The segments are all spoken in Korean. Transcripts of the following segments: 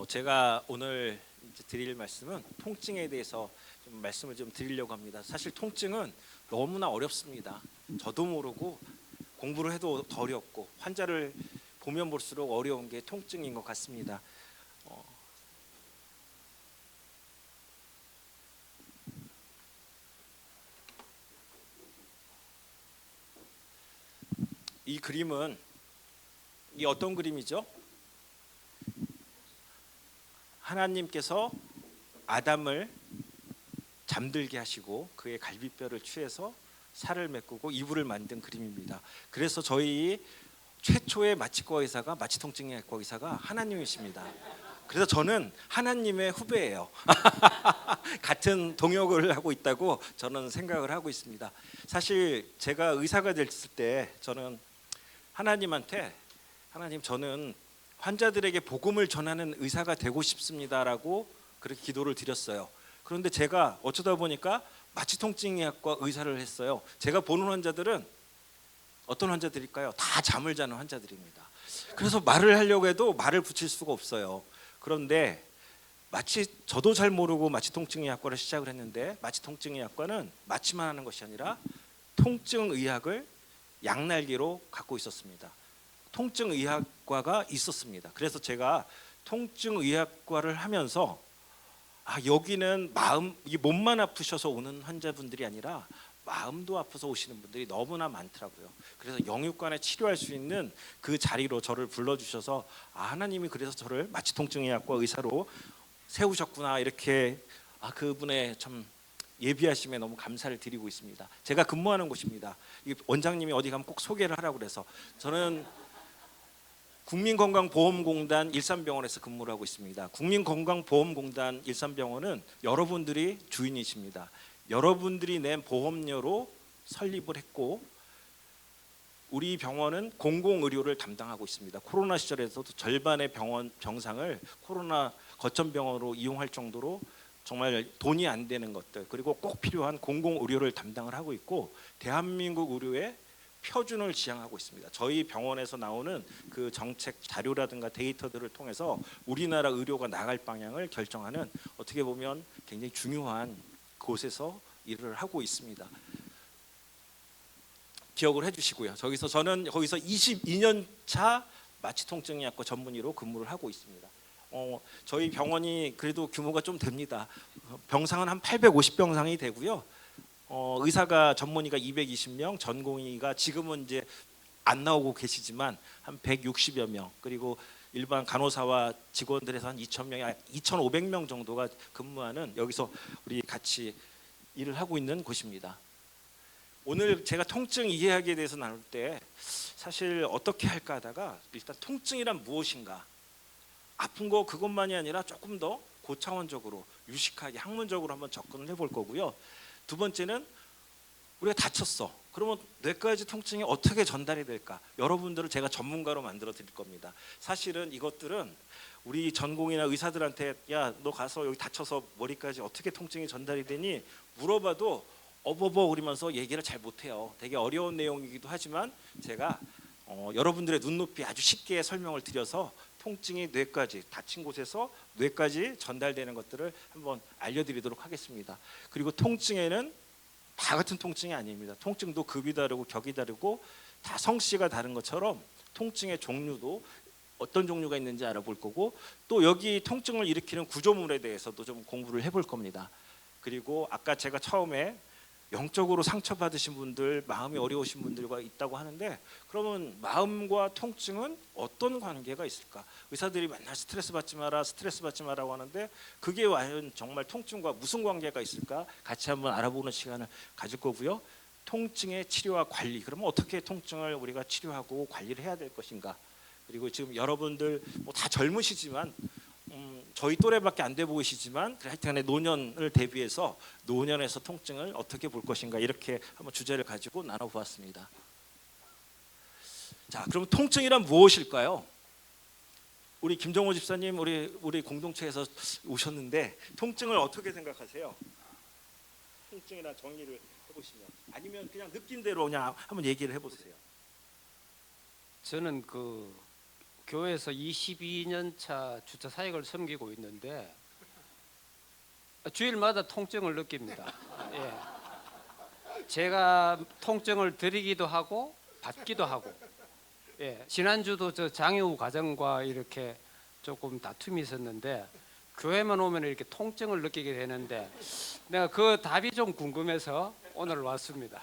제가 오늘 이제 드릴 말씀은 통증에 대해서 좀 말씀을 좀 드리려고 합니다. 사실 통증은 너무나 어렵습니다. 저도 모르고 공부를 해도 더 어렵고 환자를 보면 볼수록 어려운 게 통증인 것 같습니다. 이 그림은 이 어떤 그림이죠? 하나님께서 아담을 잠들게 하시고 그의 갈비뼈를 취해서 살을 메꾸고 이불을 만든 그림입니다. 그래서 저희 최초의 마취과 의사가 마취통증의학과 의사가 하나님이십니다. 그래서 저는 하나님의 후배예요. 같은 동역을 하고 있다고 저는 생각을 하고 있습니다. 사실 제가 의사가 됐을 때 저는 하나님한테 하나님 저는 환자들에게 복음을 전하는 의사가 되고 싶습니다라고 그렇게 기도를 드렸어요. 그런데 제가 어쩌다 보니까 마취통증의학과 의사를 했어요. 제가 보는 환자들은 어떤 환자들일까요? 다 잠을 자는 환자들입니다. 그래서 말을 하려고 해도 말을 붙일 수가 없어요. 그런데 마치 저도 잘 모르고 마취통증의학과를 시작을 했는데 마취통증의학과는 마취만 하는 것이 아니라 통증의학을 양날개로 갖고 있었습니다. 통증의학과가 있었습니다. 그래서 제가 통증의학과를 하면서 여기는 이게 몸만 아프셔서 오는 환자분들이 아니라 마음도 아파서 오시는 분들이 너무나 많더라고요. 그래서 영육간에 치료할 수 있는 그 자리로 저를 불러주셔서 하나님이 그래서 저를 마취통증의학과 의사로 세우셨구나 이렇게 그분의 참 예비하심에 너무 감사를 드리고 있습니다. 제가 근무하는 곳입니다. 원장님이 어디 가면 꼭 소개를 하라고 그래서 저는 국민건강보험공단 일산병원에서 근무를 하고 있습니다. 국민건강보험공단 일산병원은 여러분들이 주인이십니다. 여러분들이 낸 보험료로 설립을 했고 우리 병원은 공공의료를 담당하고 있습니다. 코로나 시절에서도 절반의 병상을 코로나 거점병원으로 이용할 정도로 정말 돈이 안 되는 것들 그리고 꼭 필요한 공공의료를 담당을 하고 있고 대한민국 의료의 표준을 지향하고 있습니다. 저희 병원에서 나오는 그 정책 자료라든가 데이터들을 통해서 우리나라 의료가 나갈 방향을 결정하는 어떻게 보면 굉장히 중요한 곳에서 일을 하고 있습니다. 기억을 해주시고요. 저는 거기서 22년 차 마취통증의학과 전문의로 근무를 하고 있습니다. 저희 병원이 그래도 규모가 좀 됩니다. 병상은 한 850병상이 되고요. 의사가 전문의가 220명, 전공의가 지금은 이제 안 나오고 계시지만 한 160여 명, 그리고 일반 간호사와 직원들에서 한 2,000명, 2,500명 정도가 근무하는 여기서 우리 같이 일을 하고 있는 곳입니다. 오늘 제가 통증 이해하기에 대해서 나눌 때 사실 어떻게 할까 하다가 일단 통증이란 무엇인가, 아픈 거 그것만이 아니라 조금 더 고차원적으로 유식하게 학문적으로 한번 접근을 해볼 거고요. 두 번째는 우리가 다쳤어. 그러면 뇌까지 통증이 어떻게 전달이 될까? 여러분들을 제가 전문가로 만들어 드릴 겁니다. 사실은 이것들은 우리 전공이나 의사들한테 너 가서 여기 다쳐서 머리까지 어떻게 통증이 전달이 되니? 물어봐도 어버버거리면서 얘기를 잘 못해요. 되게 어려운 내용이기도 하지만 제가 여러분들의 눈높이 아주 쉽게 설명을 드려서 통증이 뇌까지 다친 곳에서 뇌까지 전달되는 것들을 한번 알려드리도록 하겠습니다. 그리고 통증에는 다 같은 통증이 아닙니다. 통증도 급이 다르고 격이 다르고 다 성씨가 다른 것처럼 통증의 종류도 어떤 종류가 있는지 알아볼 거고 또 여기 통증을 일으키는 구조물에 대해서도 좀 공부를 해볼 겁니다. 그리고 아까 제가 처음에 영적으로 상처받으신 분들, 마음이 어려우신 분들과 있다고 하는데 그러면 마음과 통증은 어떤 관계가 있을까? 의사들이 맨날 스트레스 받지 마라고 하는데 그게 과연 정말 통증과 무슨 관계가 있을까? 같이 한번 알아보는 시간을 가질 거고요. 통증의 치료와 관리, 그러면 어떻게 통증을 우리가 치료하고 관리를 해야 될 것인가? 그리고 지금 여러분들 다 젊으시지만 저희 또래밖에 안 돼 보이시지만 하여튼간에 노년을 대비해서 노년에서 통증을 어떻게 볼 것인가 이렇게 한번 주제를 가지고 나눠보았습니다. 자, 그럼 통증이란 무엇일까요? 우리 김정호 집사님 우리 공동체에서 오셨는데 통증을 어떻게 생각하세요? 통증이란 정의를 해보시면 아니면 그냥 느낀 대로 그냥 한번 얘기를 해보세요. 저는 교회에서 22년 차 주차 사역을 섬기고 있는데 주일마다 통증을 느낍니다. 예. 제가 통증을 드리기도 하고 받기도 하고. 예. 지난주도 저 장애우 가정과 이렇게 조금 다툼이 있었는데 교회만 오면 이렇게 통증을 느끼게 되는데 내가 그 답이 좀 궁금해서 오늘 왔습니다.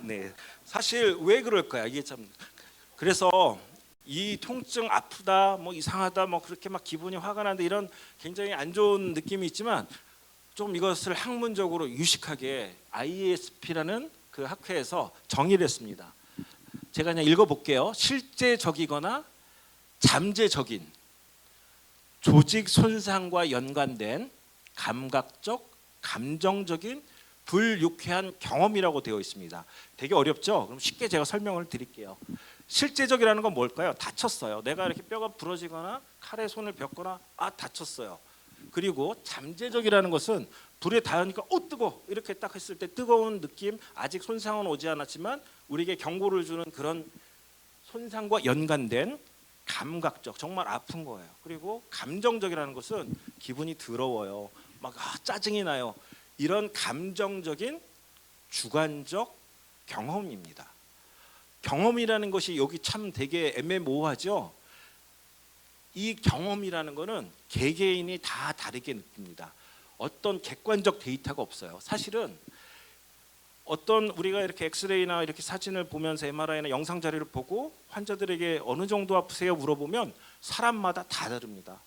네, 사실 왜 그럴까요? 이게 참 그래서 이 통증 아프다, 뭐 이상하다, 뭐 그렇게 막 기분이 화가 난다 이런 굉장히 안 좋은 느낌이 있지만 좀 이것을 학문적으로 유식하게 ISP라는 그 학회에서 정의를 했습니다. 제가 그냥 읽어볼게요. 실제적이거나 잠재적인 조직 손상과 연관된 감각적, 감정적인 불유쾌한 경험이라고 되어 있습니다. 되게 어렵죠? 그럼 쉽게 제가 설명을 드릴게요. 실제적이라는 건 뭘까요? 다쳤어요. 내가 이렇게 뼈가 부러지거나 칼에 손을 벽거나 다쳤어요. 그리고 잠재적이라는 것은 불에 닿으니까 뜨거 이렇게 딱 했을 때 뜨거운 느낌, 아직 손상은 오지 않았지만 우리에게 경고를 주는 그런 손상과 연관된 감각적, 정말 아픈 거예요. 그리고 감정적이라는 것은 기분이 더러워요. 막 짜증이 나요. 이런 감정적인 주관적 경험입니다. 경험이라는 것이 여기 참 되게 애매모호하죠. 이 경험이라는 것은 개개인이 다 다르게 느낍니다. 어떤 객관적 데이터가 없어요. 사실은 어떤 우리가 이렇게 엑스레이나 이렇게 사진을 보면서 MRI나 영상 자료를 보고 환자들에게 어느 정도 아프세요 물어보면 사람마다 다 다릅니다.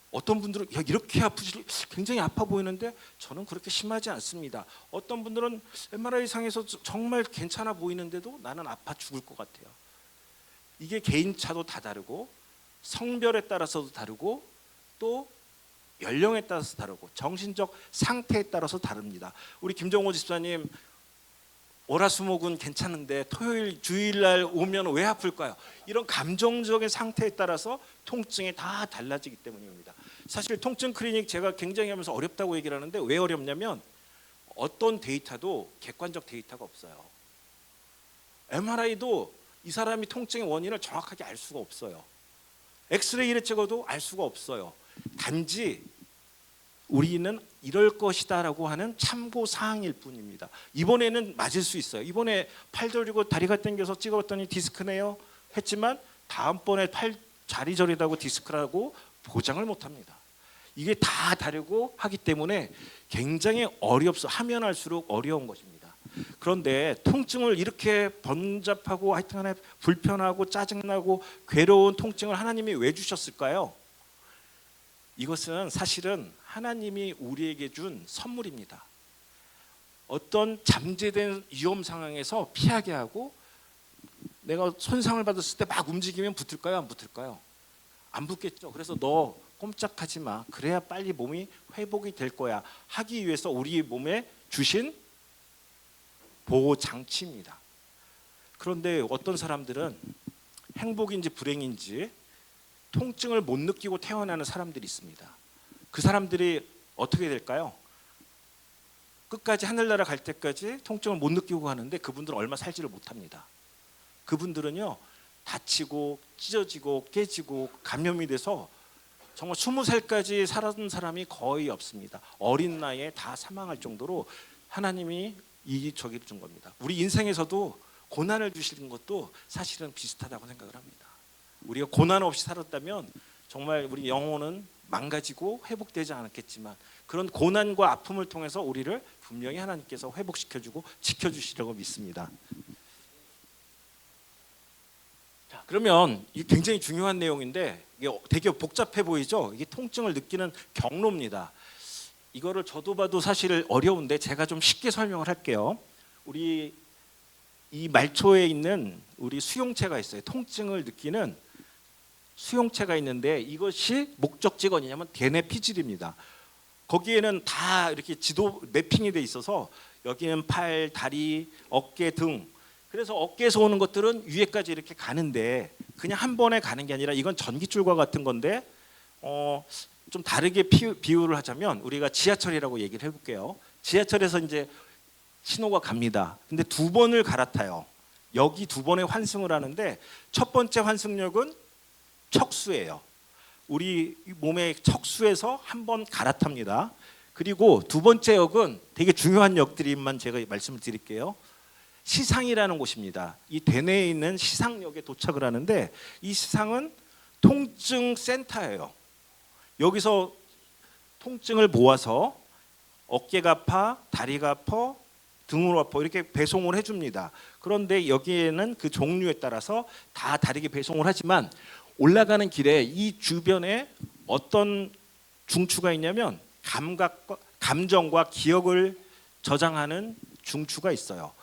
어떤 분들은 이렇게 아프지 굉장히 아파 보이는데 저는 그렇게 심하지 않습니다. 어떤 분들은 MRI 상에서 정말 괜찮아 보이는데도 나는 아파 죽을 것 같아요. 이게 개인차도 다 다르고 성별에 따라서도 다르고 또 연령에 따라서 다르고 정신적 상태에 따라서 다릅니다. 우리 김정호 집사님 월화수목은 괜찮은데 토요일 주일날 오면 왜 아플까요? 이런 감정적인 상태에 따라서 통증이 다 달라지기 때문입니다. 사실 통증 클리닉 제가 굉장히 하면서 어렵다고 얘기를 하는데 왜 어렵냐면 어떤 데이터도 객관적 데이터가 없어요. MRI도 이 사람이 통증의 원인을 정확하게 알 수가 없어요. 엑스레이를 찍어도 알 수가 없어요. 단지 우리는 이럴 것이다라고 하는 참고 사항일 뿐입니다. 이번에는 맞을 수 있어요. 이번에 팔 저리고 다리가 당겨서 찍었더니 디스크네요 했지만 다음번에 팔 자리 저리다고 디스크라고 보장을 못합니다. 이게 다 다르고 하기 때문에 굉장히 하면 할수록 어려운 것입니다. 그런데 통증을 이렇게 번잡하고 하여튼간에 불편하고 짜증나고 괴로운 통증을 하나님이 왜 주셨을까요? 이것은 사실은 하나님이 우리에게 준 선물입니다. 어떤 잠재된 위험 상황에서 피하게 하고 내가 손상을 받았을 때 막 움직이면 붙을까요? 안 붙을까요? 안 붙겠죠. 그래서 너 꼼짝하지 마. 그래야 빨리 몸이 회복이 될 거야. 하기 위해서 우리 몸에 주신 보호 장치입니다. 그런데 어떤 사람들은 행복인지 불행인지 통증을 못 느끼고 태어나는 사람들이 있습니다. 그 사람들이 어떻게 될까요? 끝까지 하늘나라 갈 때까지 통증을 못 느끼고 가는데 그분들은 얼마 살지를 못합니다. 그분들은요 다치고 찢어지고 깨지고 감염이 돼서 정말 20살까지 살았던 사람이 거의 없습니다. 어린 나이에 다 사망할 정도로 하나님이 저기를 준 겁니다. 우리 인생에서도 고난을 주시는 것도 사실은 비슷하다고 생각을 합니다. 우리가 고난 없이 살았다면 정말 우리 영혼은 망가지고 회복되지 않았겠지만 그런 고난과 아픔을 통해서 우리를 분명히 하나님께서 회복시켜주고 지켜주시려고 믿습니다. 자, 그러면 이게 굉장히 중요한 내용인데 이게 되게 복잡해 보이죠? 이게 통증을 느끼는 경로입니다. 이거를 저도 봐도 사실 어려운데 제가 좀 쉽게 설명을 할게요. 우리 이 말초에 있는 우리 수용체가 있어요. 통증을 느끼는 수용체가 있는데 이것이 목적지가 어디냐면 대뇌 피질입니다. 거기에는 다 이렇게 지도 매핑이 돼 있어서 여기는 팔, 다리, 어깨 등 그래서 어깨에서 오는 것들은 위에까지 이렇게 가는데 그냥 한 번에 가는 게 아니라 이건 전기줄과 같은 건데 좀 다르게 비유를 하자면 우리가 지하철이라고 얘기를 해볼게요. 지하철에서 이제 신호가 갑니다. 근데 두 번을 갈아타요. 여기 두 번의 환승을 하는데 첫 번째 환승역은 척수예요. 우리 몸의 척수에서 한 번 갈아탑니다. 그리고 두 번째 역은 되게 중요한 역들만 제가 말씀을 드릴게요. 시상이라는 곳입니다. 이 대뇌에 있는 시상역에 도착을 하는데 이 시상은 통증 센터예요. 여기서 통증을 모아서 어깨가 아파, 다리가 아파, 등으로 아파 이렇게 배송을 해줍니다. 그런데 여기에는 그 종류에 따라서 다 다르게 배송을 하지만 올라가는 길에 이 주변에 어떤 중추가 있냐면 감각과 감정과 기억을 저장하는 중추가 있어요.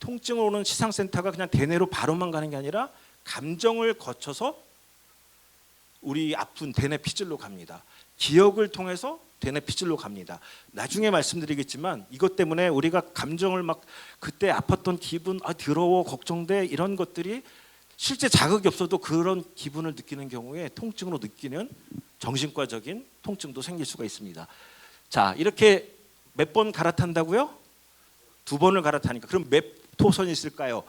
통증을 오는 시상센터가 그냥 대뇌로 바로만 가는 게 아니라 감정을 거쳐서 우리 아픈 대뇌 피질로 갑니다. 기억을 통해서 대뇌 피질로 갑니다. 나중에 말씀드리겠지만 이것 때문에 우리가 감정을 막 그때 아팠던 기분, 더러워, 걱정돼 이런 것들이 실제 자극이 없어도 그런 기분을 느끼는 경우에 통증으로 느끼는 정신과적인 통증도 생길 수가 있습니다. 자, 이렇게 몇 번 갈아탄다고요? 2번을 갈아타니까 그럼 몇 호선이 있을까요?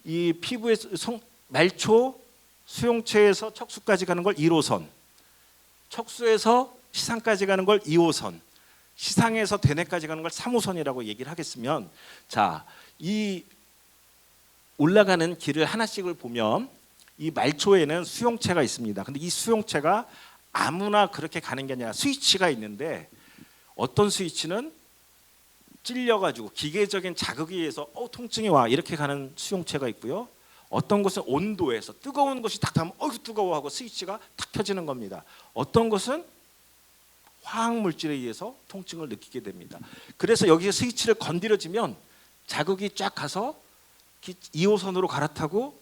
이 피부의 말초 수용체에서 척수까지 가는 걸 1호선, 척수에서 시상까지 가는 걸 2호선, 시상에서 대뇌까지 가는 걸 3호선이라고 얘기를 하겠으면, 자, 이 올라가는 길을 하나씩을 보면 이 말초에는 수용체가 있습니다. 근데 이 수용체가 아무나 그렇게 가는 게 아니라 스위치가 있는데 어떤 스위치는 찔려가지고 기계적인 자극에 의해서 통증이 와 이렇게 가는 수용체가 있고요. 어떤 것은 온도에서 뜨거운 것이 딱 닿으면 뜨거워 하고 스위치가 탁 켜지는 겁니다. 어떤 것은 화학 물질에 의해서 통증을 느끼게 됩니다. 그래서 여기서 스위치를 건드려지면 자극이 쫙 가서 2호선으로 갈아타고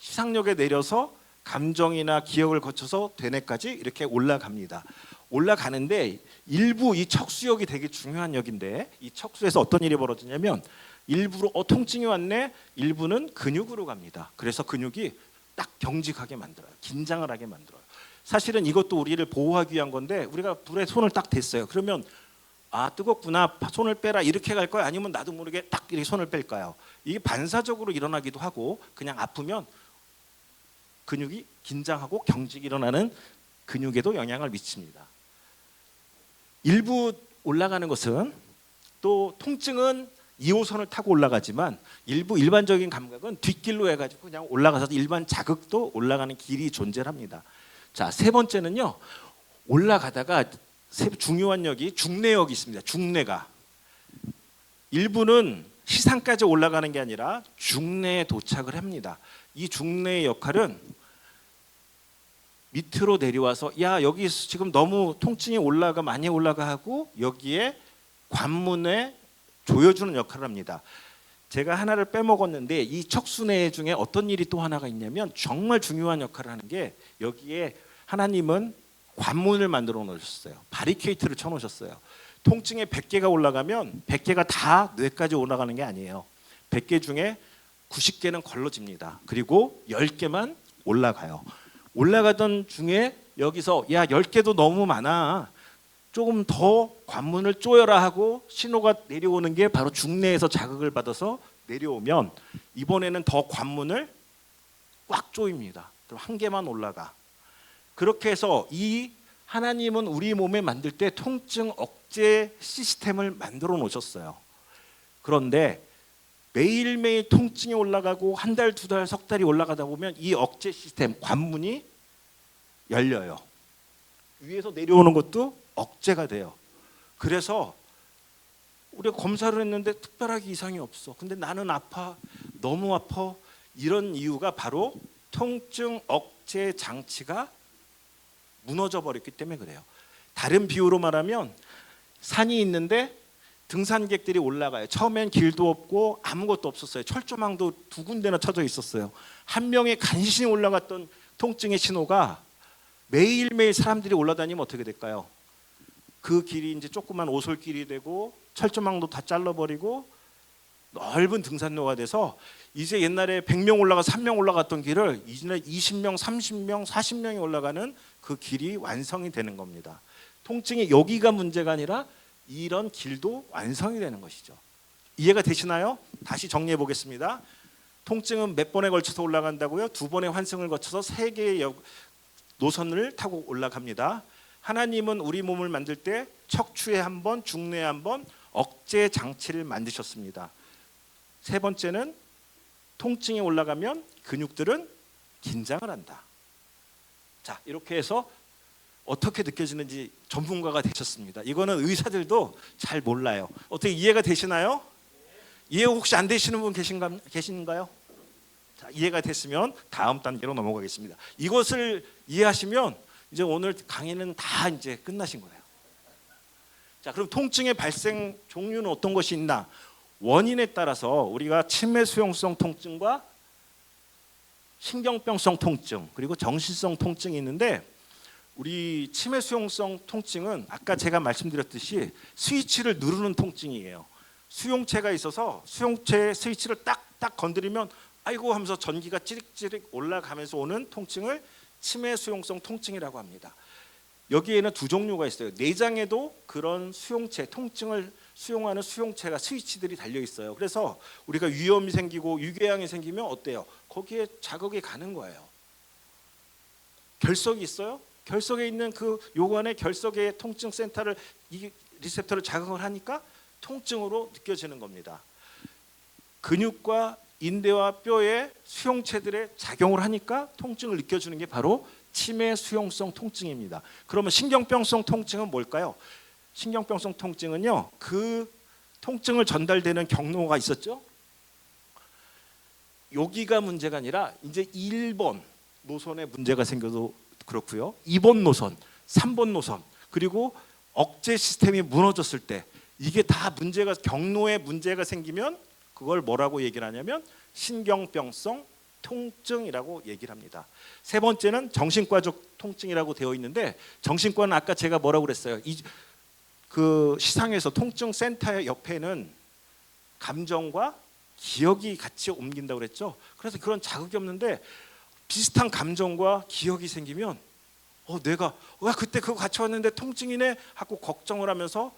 시상역에 내려서 감정이나 기억을 거쳐서 대뇌까지 이렇게 올라갑니다. 올라가는데 일부 이 척수역이 되게 중요한 역인데 이 척수에서 어떤 일이 벌어지냐면 일부로 통증이 왔네, 일부는 근육으로 갑니다. 그래서 근육이 딱 경직하게 만들어요. 긴장을 하게 만들어요. 사실은 이것도 우리를 보호하기 위한 건데 우리가 불에 손을 딱 댔어요. 그러면 뜨겁구나, 손을 빼라 이렇게 갈 거야, 아니면 나도 모르게 딱 이렇게 손을 뺄까요? 이게 반사적으로 일어나기도 하고 그냥 아프면 근육이 긴장하고 경직이 일어나는 근육에도 영향을 미칩니다. 일부 올라가는 것은 또 통증은 2호선을 타고 올라가지만 일부 일반적인 감각은 뒷길로 해가지고 그냥 올라가서 일반 자극도 올라가는 길이 존재합니다. 자, 세 번째는요, 올라가다가 중요한 역이 중뇌역이 있습니다. 중뇌가 일부는 시상까지 올라가는 게 아니라 중뇌에 도착을 합니다. 이 중뇌의 역할은 밑으로 내려와서 여기 지금 너무 통증이 많이 올라가 하고 여기에 관문에 조여주는 역할을 합니다. 제가 하나를 빼먹었는데 이 척수뇌 중에 어떤 일이 또 하나가 있냐면 정말 중요한 역할을 하는 게 여기에 하나님은 관문을 만들어 놓으셨어요. 바리케이트를 쳐놓으셨어요. 통증에 100개가 올라가면 100개가 다 뇌까지 올라가는 게 아니에요. 100개 중에 90개는 걸러집니다. 그리고 10개만 올라가요. 올라가던 중에 여기서 10개도 너무 많아, 조금 더 관문을 쪼여라 하고 신호가 내려오는 게 바로 중뇌에서 자극을 받아서 내려오면 이번에는 더 관문을 꽉 조입니다. 그럼 한 개만 올라가. 그렇게 해서 이 하나님은 우리 몸에 만들 때 통증 억제 시스템을 만들어 놓으셨어요. 그런데 매일매일 통증이 올라가고 한 달, 두 달, 석 달이 올라가다 보면 이 억제 시스템 관문이 열려요. 위에서 내려오는 것도 억제가 돼요. 그래서 우리가 검사를 했는데 특별하게 이상이 없어. 근데 나는 아파, 너무 아파. 이런 이유가 바로 통증 억제 장치가 무너져 버렸기 때문에 그래요. 다른 비유로 말하면 산이 있는데 등산객들이 올라가요. 처음엔 길도 없고 아무것도 없었어요. 철조망도 2군데나 쳐져 있었어요. 한 명이 간신히 올라갔던 통증의 신호가 매일매일 사람들이 올라다니면 어떻게 될까요? 그 길이 이제 조그만 오솔길이 되고 철조망도 다 잘라버리고 넓은 등산로가 돼서 이제 옛날에 100명 올라가서 3명 올라갔던 길을 이제 20명, 30명, 40명이 올라가는 그 길이 완성이 되는 겁니다. 통증이 여기가 문제가 아니라 이런 길도 완성이 되는 것이죠. 이해가 되시나요? 다시 정리해 보겠습니다. 통증은 몇 번에 걸쳐서 올라간다고요? 2번의 환승을 거쳐서 3개의 노선을 타고 올라갑니다. 하나님은 우리 몸을 만들 때 척추에 한 번, 중뇌에 한 번 억제 장치를 만드셨습니다. 세 번째는 통증이 올라가면 근육들은 긴장을 한다. 자, 이렇게 해서 어떻게 느껴지는지 전문가가 되셨습니다. 이거는 의사들도 잘 몰라요. 어떻게 이해가 되시나요? 이해 혹시 안 되시는 분 계신가요? 자, 이해가 됐으면 다음 단계로 넘어가겠습니다. 이것을 이해하시면 이제 오늘 강의는 다 이제 끝나신 거예요. 자, 그럼 통증의 발생 종류는 어떤 것이 있나? 원인에 따라서 우리가 치매 수용성 통증과 신경병성 통증 그리고 정신성 통증이 있는데, 우리 치매 수용성 통증은 아까 제가 말씀드렸듯이 스위치를 누르는 통증이에요. 수용체가 있어서 수용체의 스위치를 딱딱 건드리면 아이고 하면서 전기가 찌릿찌릿 올라가면서 오는 통증을 치매 수용성 통증이라고 합니다. 여기에는 두 종류가 있어요. 내장에도 그런 수용체, 통증을 수용하는 수용체가 스위치들이 달려 있어요. 그래서 우리가 위염이 생기고 유궤양이 생기면 어때요? 거기에 자극이 가는 거예요. 결석이 있어요? 결석에 있는 그 요관의 결석의 통증 센터를, 이 리셉터를 자극을 하니까 통증으로 느껴지는 겁니다. 근육과 인대와 뼈의 수용체들의 작용을 하니까 통증을 느껴주는 게 바로 치매 수용성 통증입니다. 그러면 신경병성 통증은 뭘까요? 신경병성 통증은요, 그 통증을 전달되는 경로가 있었죠. 여기가 문제가 아니라 이제 1번 노선에 문제가 생겨도 그렇고요, 2번 노선, 3번 노선, 그리고 억제 시스템이 무너졌을 때 이게 다 문제가, 경로에 문제가 생기면 그걸 뭐라고 얘기를 하냐면 신경병성 통증이라고 얘기를 합니다. 세 번째는 정신과적 통증이라고 되어 있는데, 정신과는 아까 제가 뭐라고 그랬어요? 그 시상에서 통증 센터 옆에는 감정과 기억이 같이 옮긴다고 그랬죠. 그래서 그런 자극이 없는데 비슷한 감정과 기억이 생기면 내가 그때 그거 같이 왔는데 통증이네 하고 걱정을 하면서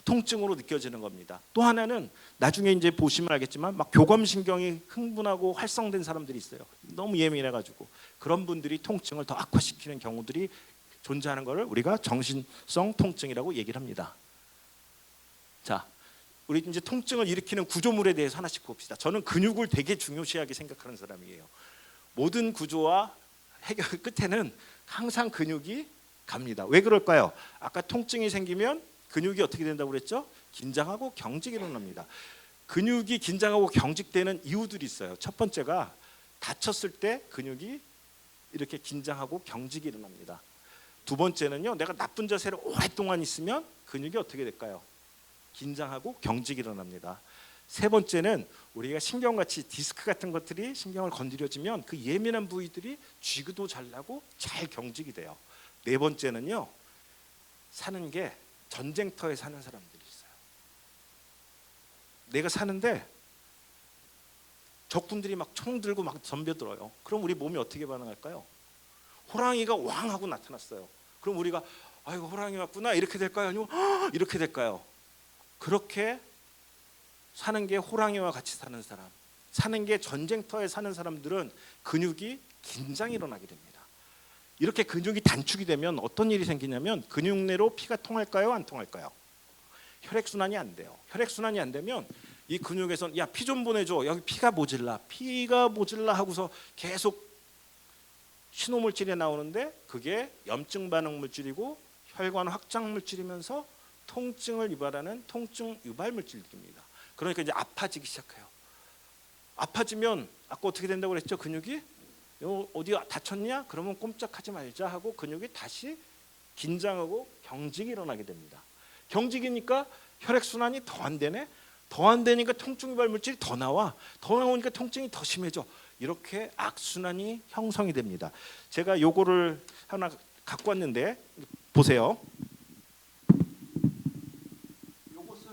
통증으로 느껴지는 겁니다. 또 하나는 나중에 이제 보시면 알겠지만 막 교감신경이 흥분하고 활성된 사람들이 있어요. 너무 예민해가지고 그런 분들이 통증을 더 악화시키는 경우들이 존재하는 것을 우리가 정신성 통증이라고 얘기를 합니다. 자, 우리 이제 통증을 일으키는 구조물에 대해서 하나씩 봅시다. 저는 근육을 되게 중요시하게 생각하는 사람이에요. 모든 구조와 해결 끝에는 항상 근육이 갑니다. 왜 그럴까요? 아까 통증이 생기면 근육이 어떻게 된다고 그랬죠? 긴장하고 경직이 일어납니다. 근육이 긴장하고 경직되는 이유들이 있어요. 첫 번째가 다쳤을 때 근육이 이렇게 긴장하고 경직이 일어납니다. 두 번째는요, 내가 나쁜 자세를 오랫동안 있으면 근육이 어떻게 될까요? 긴장하고 경직이 일어납니다. 세 번째는 우리가 신경같이 디스크 같은 것들이 신경을 건드려지면 그 예민한 부위들이 쥐기도 잘 나고 잘 경직이 돼요. 네 번째는요, 사는 게 전쟁터에 사는 사람들이 있어요. 내가 사는데 적군들이 막 총 들고 막 덤벼들어요. 그럼 우리 몸이 어떻게 반응할까요? 호랑이가 왕 하고 나타났어요. 그럼 우리가 아이고 호랑이 왔구나 이렇게 될까요? 아니면 이렇게 될까요? 그렇게 사는 게 호랑이와 같이 사는 사람, 사는 게 전쟁터에 사는 사람들은 근육이 긴장이 일어나게 됩니다. 이렇게 근육이 단축이 되면 어떤 일이 생기냐면 근육 내로 피가 통할까요? 안 통할까요? 혈액순환이 안 돼요. 혈액순환이 안 되면 이 근육에선 야, 피 좀 보내줘. 여기 피가 모질라 하고서 계속 신호물질이 나오는데 그게 염증 반응 물질이고 혈관 확장 물질이면서 통증을 유발하는 통증 유발 물질입니다. 그러니까 이제 아파지기 시작해요. 아파지면 아까 어떻게 된다고 그랬죠? 근육이 어디 다쳤냐? 그러면 꼼짝하지 말자 하고 근육이 다시 긴장하고 경직이 일어나게 됩니다. 경직이니까 혈액순환이 더 안 되네. 더 안 되니까 통증 유발 물질이 더 나와. 더 나오니까 통증이 더 심해져. 이렇게 악순환이 형성이 됩니다. 제가 요거를 하나 갖고 왔는데 보세요. 요것은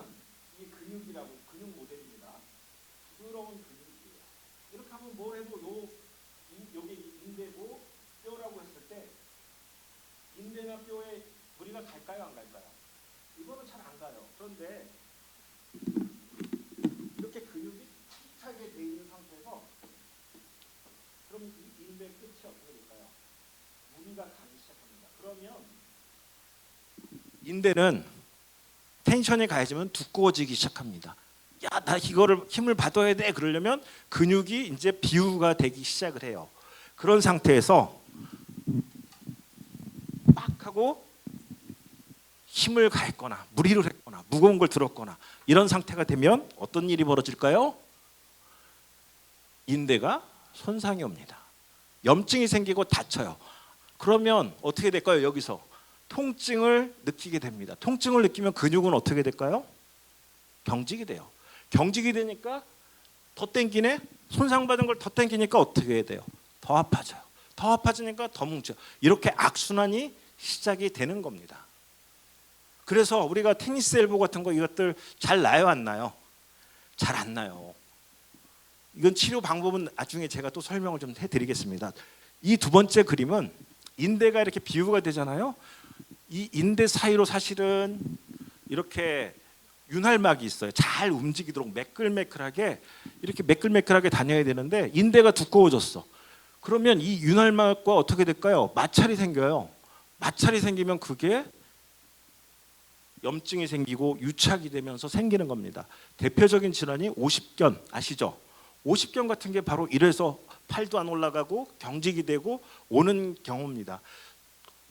이 근육이라고 근육 모델입니다. 부드러운 근육이에요. 이렇게 하면 뭘 해도 여기 인대고 뼈라고 했을 때 인대나 뼈에 무리가 갈까요, 안 갈까요? 이거는 잘 안 가요. 그런데 이렇게 근육이 탁하게 돼 있는 상태에서 그럼 이 인대 끝이 어떻게 될까요? 무리가 가기 시작합니다. 그러면 인대는 텐션이 가해지면 두꺼워지기 시작합니다. 야, 나 이거를 힘을 받아야 돼. 그러려면 근육이 이제 비유가 되기 시작을 해요. 그런 상태에서 막 하고 힘을 가했거나 무리를 했거나 무거운 걸 들었거나 이런 상태가 되면 어떤 일이 벌어질까요? 인대가 손상이 옵니다. 염증이 생기고 다쳐요. 그러면 어떻게 될까요? 여기서 통증을 느끼게 됩니다. 통증을 느끼면 근육은 어떻게 될까요? 경직이 돼요. 경직이 되니까 더 땡기네. 손상받은 걸 더 땡기니까 어떻게 돼요? 더 아파져요. 더 아파지니까 더 뭉쳐. 이렇게 악순환이 시작이 되는 겁니다. 그래서 우리가 테니스 엘보 같은 거 이것들 잘 나요, 안 나요? 잘 안 나요. 이건 치료 방법은 나중에 제가 또 설명을 좀 해드리겠습니다. 이 두 번째 그림은 인대가 이렇게 비유가 되잖아요. 이 인대 사이로 사실은 이렇게 윤활막이 있어요. 잘 움직이도록 매끌매끌하게 이렇게 매끌매끌하게 다녀야 되는데 인대가 두꺼워졌어. 그러면 이 윤활막과 어떻게 될까요? 마찰이 생겨요. 마찰이 생기면 그게 염증이 생기고 유착이 되면서 생기는 겁니다. 대표적인 질환이 오십견 아시죠? 오십견 같은 게 바로 이래서 팔도 안 올라가고 경직이 되고 오는 경우입니다.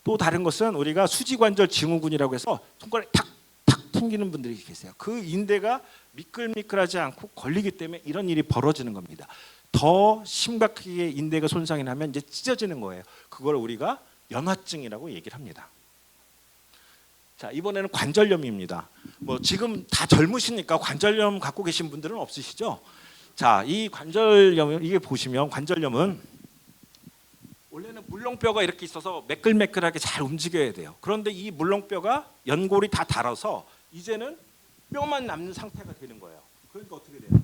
또 다른 것은 우리가 수지관절 증후군이라고 해서 손가락이 탁탁 튕기는 분들이 계세요. 그 인대가 미끌미끌하지 않고 걸리기 때문에 이런 일이 벌어지는 겁니다. 더 심각하게 인대가 손상이 나면 이제 찢어지는 거예요. 그걸 우리가 연화증이라고 얘기를 합니다. 자, 이번에는 관절염입니다. 뭐 지금 다 젊으시니까 관절염 갖고 계신 분들은 없으시죠? 자, 이 관절염 이게 보시면 관절염은 원래는 물렁뼈가 이렇게 있어서 매끌매끌하게 잘 움직여야 돼요. 그런데 이 물렁뼈가 연골이 다 닳아서 이제는 뼈만 남는 상태가 되는 거예요. 그러니까 어떻게 돼요?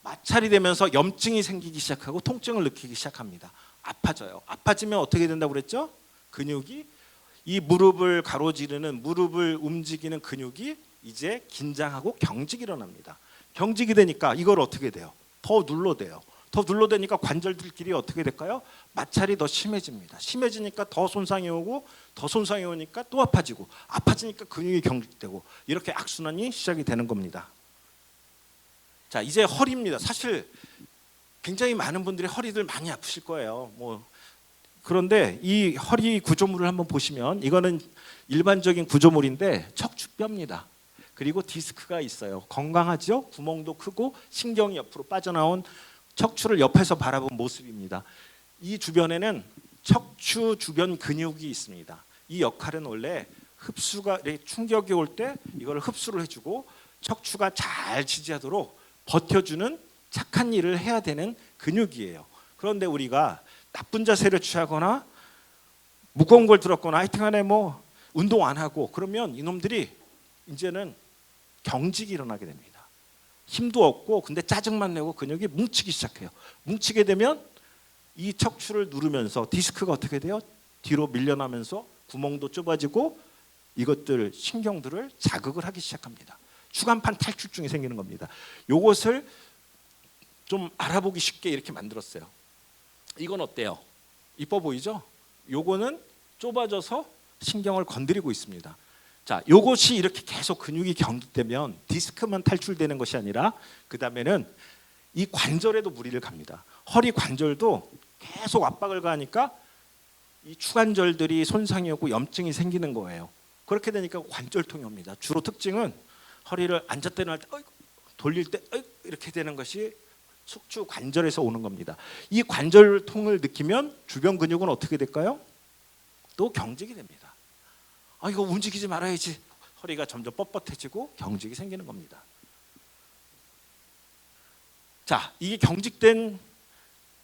마찰이 되면서 염증이 생기기 시작하고 통증을 느끼기 시작합니다. 아파져요. 아파지면 어떻게 된다고 그랬죠? 근육이 이 무릎을 가로지르는 무릎을 움직이는 근육이 이제 긴장하고 경직이 일어납니다. 경직이 되니까 이걸 어떻게 돼요? 더 눌러대요. 더 눌러대니까 관절들끼리 어떻게 될까요? 마찰이 더 심해집니다. 심해지니까 더 손상이 오고 더 손상이 오니까 또 아파지고 아파지니까 근육이 경직되고 이렇게 악순환이 시작이 되는 겁니다. 자, 이제 허리입니다. 사실 굉장히 많은 분들이 허리들 많이 아프실 거예요. 그런데 이 허리 구조물을 한번 보시면 이거는 일반적인 구조물인데 척추뼈입니다. 그리고 디스크가 있어요. 건강하죠? 구멍도 크고 신경이 옆으로 빠져나온 척추를 옆에서 바라본 모습입니다. 이 주변에는 척추 주변 근육이 있습니다. 이 역할은 원래 흡수가 충격이 올 때 이걸 흡수를 해주고 척추가 잘 지지하도록 버텨주는 착한 일을 해야 되는 근육이에요. 그런데 우리가 나쁜 자세를 취하거나 무거운 걸 들었거나 하여튼간에 뭐 운동 안 하고 그러면 이놈들이 이제는 경직이 일어나게 됩니다. 힘도 없고 근데 짜증만 내고 근육이 뭉치기 시작해요. 뭉치게 되면 이 척추를 누르면서 디스크가 어떻게 돼요? 뒤로 밀려나면서 구멍도 좁아지고 이것들 신경들을 자극을 하기 시작합니다. 추간판 탈출증이 생기는 겁니다. 이것을 좀 알아보기 쉽게 이렇게 만들었어요. 이건 어때요? 이뻐 보이죠? 요거는 좁아져서 신경을 건드리고 있습니다. 자, 요것이 이렇게 계속 근육이 경직되면 디스크만 탈출되는 것이 아니라 그 다음에는 이 관절에도 무리를 갑니다. 허리 관절도 계속 압박을 가하니까 이 추관절들이 손상이 오고 염증이 생기는 거예요. 그렇게 되니까 관절통이 옵니다. 주로 특징은 허리를 앉았다 일어날 때 돌릴 때 이렇게 되는 것이 숙주 관절에서 오는 겁니다. 이 관절통을 느끼면 주변 근육은 어떻게 될까요? 또 경직이 됩니다. 이거 움직이지 말아야지. 허리가 점점 뻣뻣해지고 경직이 생기는 겁니다. 자, 이게 경직된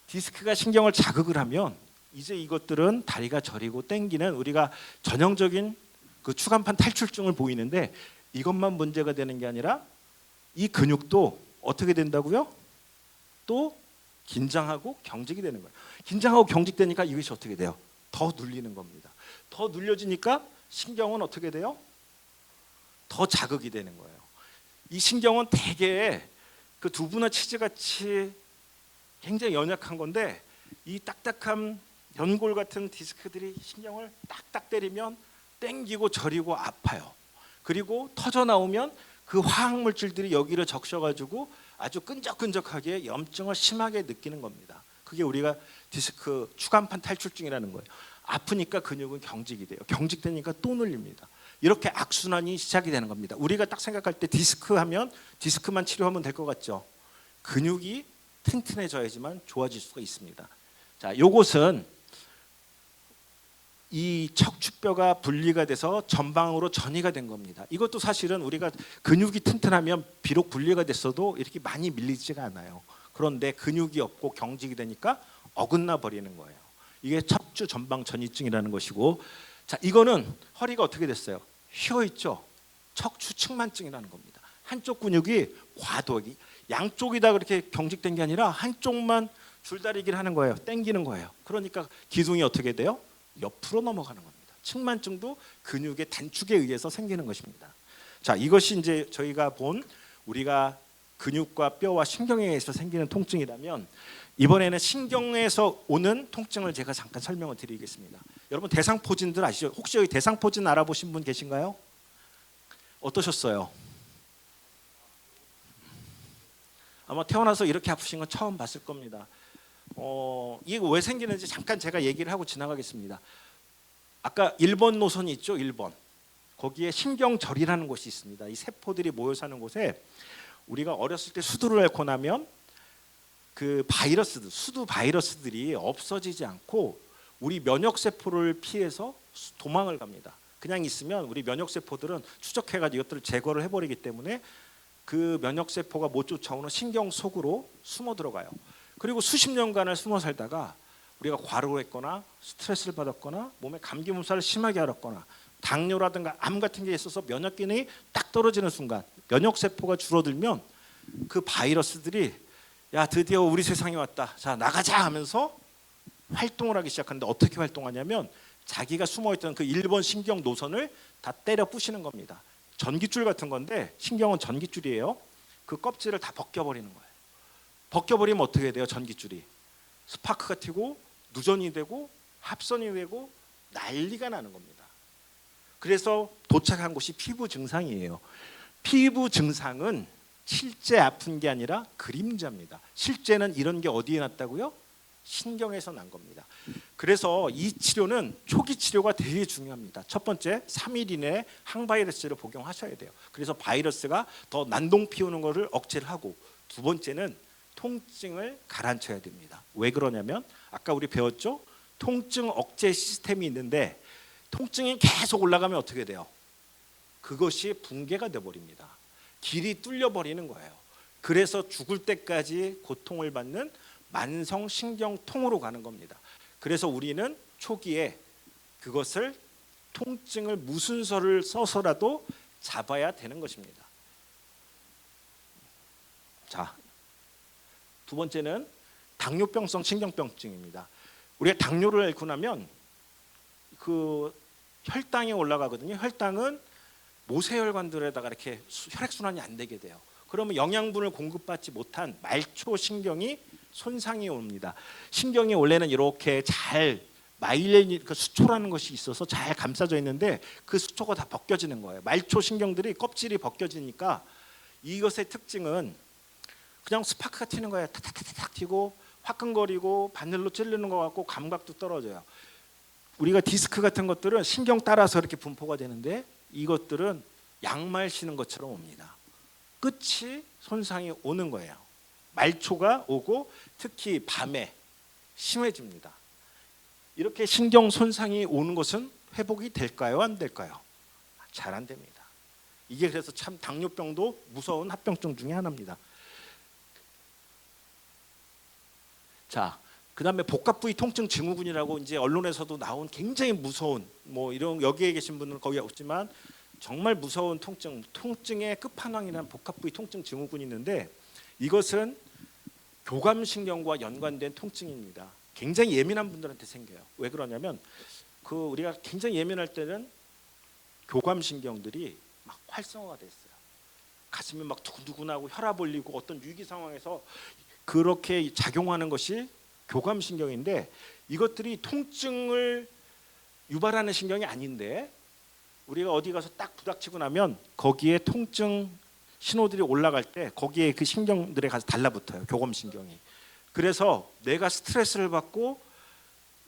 디스크가 신경을 자극을 하면 이제 이것들은 다리가 저리고 땡기는 우리가 전형적인 그 추간판 탈출증을 보이는데 이것만 문제가 되는 게 아니라 이 근육도 어떻게 된다고요? 또 긴장하고 경직이 되는 거예요. 긴장하고 경직되니까 이것이 어떻게 돼요? 더 눌리는 겁니다. 더 눌려지니까 신경은 어떻게 돼요? 더 자극이 되는 거예요. 이 신경은 대개 그 두부나 치즈 같이 굉장히 연약한 건데 이 딱딱한 연골 같은 디스크들이 신경을 딱딱 때리면 땡기고 저리고 아파요. 그리고 터져 나오면 그 화학 물질들이 여기를 적셔가지고 아주 끈적끈적하게 염증을 심하게 느끼는 겁니다. 그게 우리가 디스크 추간판 탈출증이라는 거예요. 아프니까 근육은 경직이 돼요. 경직되니까 또 눌립니다. 이렇게 악순환이 시작이 되는 겁니다. 우리가 딱 생각할 때 디스크 하면 디스크만 치료하면 될 것 같죠. 근육이 튼튼해져야지만 좋아질 수가 있습니다. 자, 요것은 이 척추뼈가 분리가 돼서 전방으로 전이가 된 겁니다. 이것도 사실은 우리가 근육이 튼튼하면 비록 분리가 됐어도 이렇게 많이 밀리지가 않아요. 그런데 근육이 없고 경직이 되니까 어긋나 버리는 거예요. 이게 척추 전방 전이증이라는 것이고, 자, 이거는 허리가 어떻게 됐어요? 휘어 있죠. 척추 측만증이라는 겁니다. 한쪽 근육이 과도하게 양쪽이 다 그렇게 경직된 게 아니라 한쪽만 줄다리기를 하는 거예요. 당기는 거예요. 그러니까 기둥이 어떻게 돼요? 옆으로 넘어가는 겁니다. 측만증도 근육의 단축에 의해서 생기는 것입니다. 자, 이것이 이제 저희가 본 우리가 근육과 뼈와 신경에 의해서 생기는 통증이라면, 이번에는 신경에서 오는 통증을 제가 잠깐 설명을 드리겠습니다. 여러분 대상포진들 아시죠? 혹시 여기 대상포진 알아보신 분 계신가요? 어떠셨어요? 아마 태어나서 이렇게 아프신 건 처음 봤을 겁니다. 이게 왜 생기는지 잠깐 제가 얘기를 하고 지나가겠습니다. 아까 1번 노선이 있죠. 1번. 거기에 신경절이라는 곳이 있습니다. 이 세포들이 모여 사는 곳에 우리가 어렸을 때 수두를 앓고 나면 그 바이러스들, 수두 바이러스들이 없어지지 않고 우리 면역 세포를 피해서 도망을 갑니다. 그냥 있으면 우리 면역 세포들은 추적해가지고 이것들을 제거를 해버리기 때문에 그 면역 세포가 못 쫓아오는 신경 속으로 숨어 들어가요. 그리고 수십 년간을 숨어 살다가 우리가 과로를 했거나 스트레스를 받았거나 몸에 감기 몸살을 심하게 앓았거나 당뇨라든가 암 같은 게 있어서 면역 기능이 딱 떨어지는 순간 면역 세포가 줄어들면 그 바이러스들이 야, 드디어 우리 세상에 왔다. 자, 나가자 하면서 활동을 하기 시작하는데, 어떻게 활동하냐면 자기가 숨어있던 그 1번 신경 노선을 다 때려 부시는 겁니다. 전깃줄 같은 건데, 신경은 전깃줄이에요. 그 껍질을 다 벗겨버리는 거예요. 벗겨버리면 어떻게 돼요? 전깃줄이 스파크가 튀고 누전이 되고 합선이 되고 난리가 나는 겁니다. 그래서 도착한 곳이 피부 증상이에요. 피부 증상은 실제 아픈 게 아니라 그림자입니다. 실제는 이런 게 어디에 났다고요? 신경에서 난 겁니다. 그래서 이 치료는 초기 치료가 되게 중요합니다. 첫 번째, 3일 이내에 항바이러스를 복용하셔야 돼요. 그래서 바이러스가 더 난동 피우는 것을 억제를 하고, 두 번째는 통증을 가라앉혀야 됩니다. 왜 그러냐면 아까 우리 배웠죠? 통증 억제 시스템이 있는데 통증이 계속 올라가면 어떻게 돼요? 그것이 붕괴가 돼버립니다. 길이 뚫려버리는 거예요. 그래서 죽을 때까지 고통을 받는 만성신경통으로 가는 겁니다. 그래서 우리는 초기에 그것을 통증을 무순서를 써서라도 잡아야 되는 것입니다. 자, 두 번째는 당뇨병성 신경병증입니다. 우리가 당뇨를 앓고 나면 그 혈당이 올라가거든요. 혈당은 모세혈관들에다가 이렇게 혈액순환이 안 되게 돼요. 그러면 영양분을 공급받지 못한 말초 신경이 손상이 옵니다. 신경이 원래는 이렇게 잘 마일린 그 수초라는 것이 있어서 잘 감싸져 있는데 그 수초가 다 벗겨지는 거예요. 말초 신경들이 껍질이 벗겨지니까 이것의 특징은 그냥 스파크가 튀는 거예요. 탁탁탁탁 튀고 화끈거리고 바늘로 찌르는 것 같고 감각도 떨어져요. 우리가 디스크 같은 것들은 신경 따라서 이렇게 분포가 되는데 이것들은 양말 신은 것처럼 옵니다. 끝이 손상이 오는 거예요. 말초가 오고 특히 밤에 심해집니다. 이렇게 신경 손상이 오는 것은 회복이 될까요? 안 될까요? 잘 안 됩니다. 이게 그래서 참 당뇨병도 무서운 합병증 중에 하나입니다. 자, 그다음에 복합부위 통증 증후군이라고 이제 언론에서도 나온 굉장히 무서운, 뭐 이런 여기에 계신 분은 거의 없지만 정말 무서운 통증의 끝판왕이라는 복합부위 통증 증후군이 있는데, 이것은 교감신경과 연관된 통증입니다. 굉장히 예민한 분들한테 생겨요. 왜 그러냐면 그 우리가 굉장히 예민할 때는 교감신경들이 막 활성화가 됐어요. 가슴이 막 두근두근하고 혈압 올리고 어떤 위기 상황에서 그렇게 작용하는 것이 교감신경인데 이것들이 통증을 유발하는 신경이 아닌데 우리가 어디 가서 딱 부닥치고 나면 거기에 통증 신호들이 올라갈 때 거기에 그 신경들에 가서 달라붙어요. 교감신경이. 그래서 내가 스트레스를 받고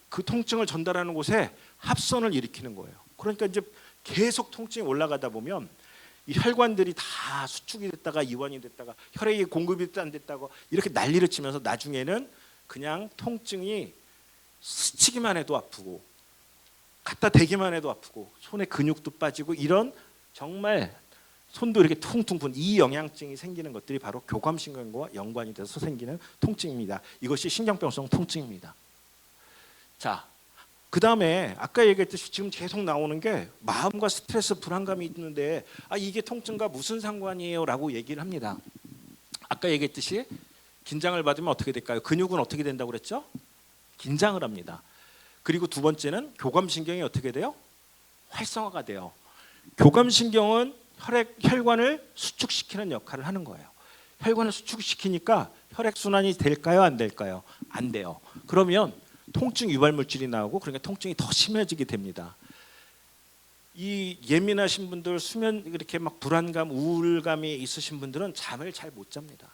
그 통증을 전달하는 곳에 합선을 일으키는 거예요. 그러니까 이제 계속 통증이 올라가다 보면 이 혈관들이 다 수축이 됐다가 이완이 됐다가 혈액이 공급이 안 됐다고 이렇게 난리를 치면서 나중에는 그냥 통증이 스치기만 해도 아프고 갖다 대기만 해도 아프고 손에 근육도 빠지고 이런 정말 손도 이렇게 퉁퉁 분 이 영양증이 생기는 것들이 바로 교감신경과 연관이 돼서 생기는 통증입니다. 이것이 신경병성 통증입니다. 자, 그 다음에 아까 얘기했듯이 지금 계속 나오는 게 마음과 스트레스 불안감이 있는데 이게 통증과 무슨 상관이에요? 라고 얘기를 합니다. 아까 얘기했듯이 긴장을 받으면 어떻게 될까요? 근육은 어떻게 된다고 그랬죠? 긴장을 합니다. 그리고 두 번째는 교감신경이 어떻게 돼요? 활성화가 돼요. 교감신경은 혈관을 수축시키는 역할을 하는 거예요. 혈관을 수축시키니까 혈액순환이 될까요? 안 될까요? 안 돼요. 그러면 통증 유발 물질이 나오고 그러니까 통증이 더 심해지게 됩니다. 이 예민하신 분들 수면 이렇게 막 불안감, 우울감이 있으신 분들은 잠을 잘 못 잡니다.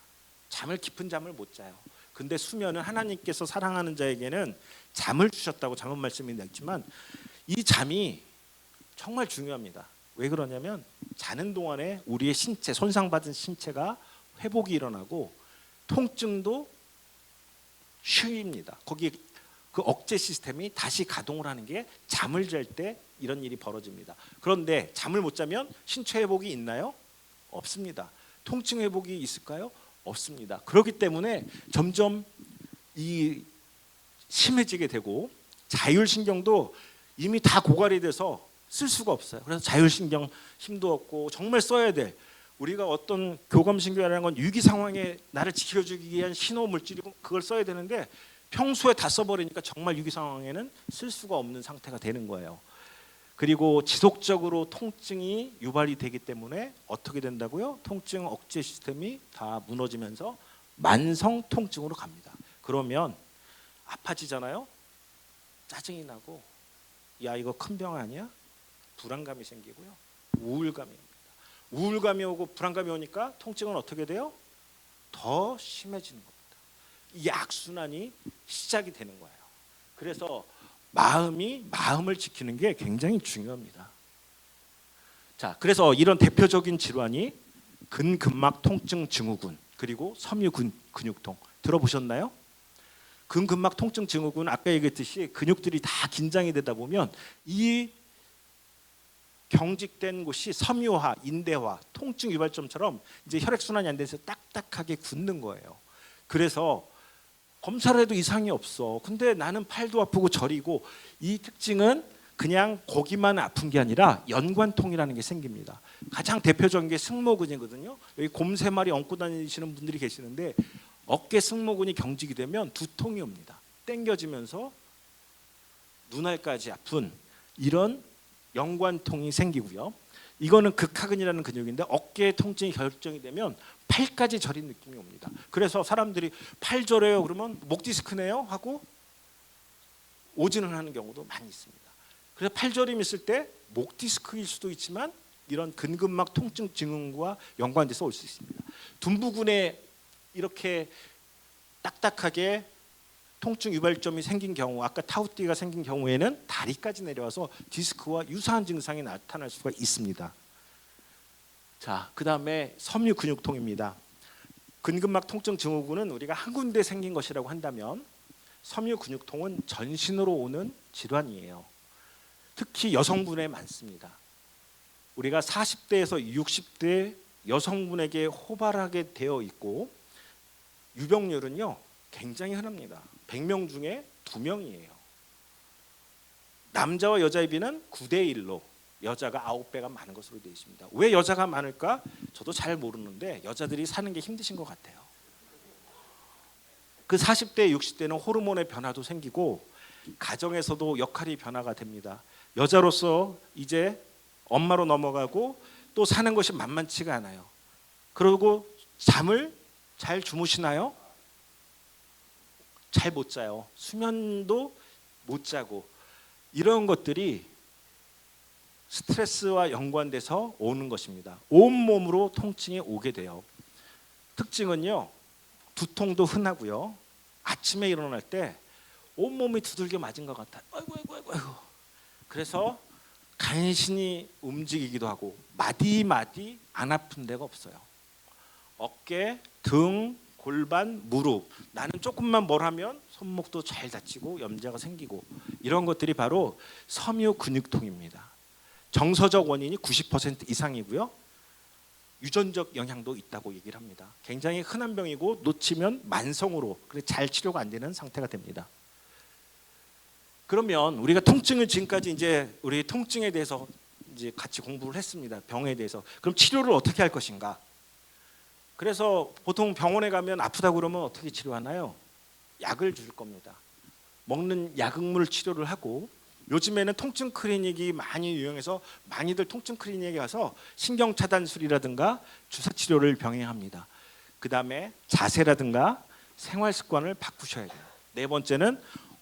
깊은 잠을 못 자요. 근데 수면은 하나님께서 사랑하는 자에게는 잠을 주셨다고 잠언 말씀이 있지만 이 잠이 정말 중요합니다. 왜 그러냐면 자는 동안에 우리의 신체, 손상받은 신체가 회복이 일어나고 통증도 쉬입니다. 거기에 그 억제 시스템이 다시 가동을 하는 게 잠을 잘 때 이런 일이 벌어집니다. 그런데 잠을 못 자면 신체 회복이 있나요? 없습니다. 통증 회복이 있을까요? 없습니다. 그렇기 때문에 점점 이 심해지게 되고 자율신경도 이미 다 고갈이 돼서 쓸 수가 없어요. 그래서 자율신경 힘도 없고 정말 써야 돼. 우리가 어떤 교감신경이라는 건 위기 상황에 나를 지켜주기 위한 신호 물질이고 그걸 써야 되는데 평소에 다 써버리니까 정말 위기 상황에는 쓸 수가 없는 상태가 되는 거예요. 그리고 지속적으로 통증이 유발이 되기 때문에 어떻게 된다고요? 통증 억제 시스템이 다 무너지면서 만성 통증으로 갑니다. 그러면 아파지잖아요. 짜증이 나고 야 이거 큰 병 아니야? 불안감이 생기고요. 우울감이 옵니다. 우울감이 오고 불안감이 오니까 통증은 어떻게 돼요? 더 심해지는 겁니다. 이 악순환이 시작이 되는 거예요. 그래서 마음을 지키는 게 굉장히 중요합니다. 자, 그래서 이런 대표적인 질환이 근근막 통증 증후군 그리고 섬유 근육통 들어보셨나요? 근근막 통증 증후군 아까 얘기했듯이 근육들이 다 긴장이 되다 보면 이 경직된 곳이 섬유화, 인대화, 통증 유발점처럼 이제 혈액 순환이 안 돼서 딱딱하게 굳는 거예요. 그래서 검사를 해도 이상이 없어. 근데 나는 팔도 아프고 저리고 이 특징은 그냥 거기만 아픈 게 아니라 연관통이라는 게 생깁니다. 가장 대표적인 게 승모근이거든요. 여기 곰 3마리 얹고 다니시는 분들이 계시는데 어깨 승모근이 경직이 되면 두통이 옵니다. 땡겨지면서 눈알까지 아픈 이런 연관통이 생기고요. 이거는 극하근이라는 근육인데 어깨 통증이 결정이 되면 팔까지 저린 느낌이 옵니다. 그래서 사람들이 팔 저려요 그러면 목 디스크네요 하고 오진을 하는 경우도 많이 있습니다. 그래서 팔저림 있을 때 목 디스크일 수도 있지만 이런 근근막 통증 증후군과 연관돼서 올 수 있습니다. 둔부근에 이렇게 딱딱하게 통증 유발점이 생긴 경우 아까 타우띠가 생긴 경우에는 다리까지 내려와서 디스크와 유사한 증상이 나타날 수가 있습니다. 자, 그다음에 섬유 근육통입니다. 근근막 통증 증후군은 우리가 한 군데 생긴 것이라고 한다면 섬유 근육통은 전신으로 오는 질환이에요. 특히 여성분에 많습니다. 우리가 40대에서 60대 여성분에게 호발하게 되어 있고 유병률은요 굉장히 흔합니다. 100명 중에 2명이에요. 남자와 여자의 비는 9대1로 여자가 9배가 많은 것으로 되어 있습니다. 왜 여자가 많을까? 저도 잘 모르는데 여자들이 사는 게 힘드신 것 같아요. 그 40대, 60대는 호르몬의 변화도 생기고 가정에서도 역할이 변화가 됩니다. 여자로서 이제 엄마로 넘어가고 또 사는 것이 만만치가 않아요. 그리고 잠을 잘 주무시나요? 잘 못 자요. 수면도 못 자고 이런 것들이 스트레스와 연관돼서 오는 것입니다. 온몸으로 통증이 오게 돼요. 특징은요. 두통도 흔하고요. 아침에 일어날 때 온몸이 두들겨 맞은 것 같아요. 아이고 아이고 아이고 아이고. 그래서 간신히 움직이기도 하고 마디마디 안 아픈 데가 없어요. 어깨, 등, 골반, 무릎. 나는 조금만 뭘 하면 손목도 잘 다치고 염좌가 생기고 이런 것들이 바로 섬유 근육통입니다. 정서적 원인이 90% 이상이고요. 유전적 영향도 있다고 얘기를 합니다. 굉장히 흔한 병이고 놓치면 만성으로 잘 치료가 안 되는 상태가 됩니다. 그러면 우리가 통증을 지금까지 이제 우리 통증에 대해서 이제 같이 공부를 했습니다. 병에 대해서. 그럼 치료를 어떻게 할 것인가? 그래서 보통 병원에 가면 아프다고 그러면 어떻게 치료하나요? 약을 줄 겁니다. 먹는 약물 치료를 하고 요즘에는 통증 클리닉이 많이 유행해서 많이들 통증 클리닉에 가서 신경 차단술이라든가 주사 치료를 병행합니다. 그다음에 자세라든가 생활 습관을 바꾸셔야 돼요. 네 번째는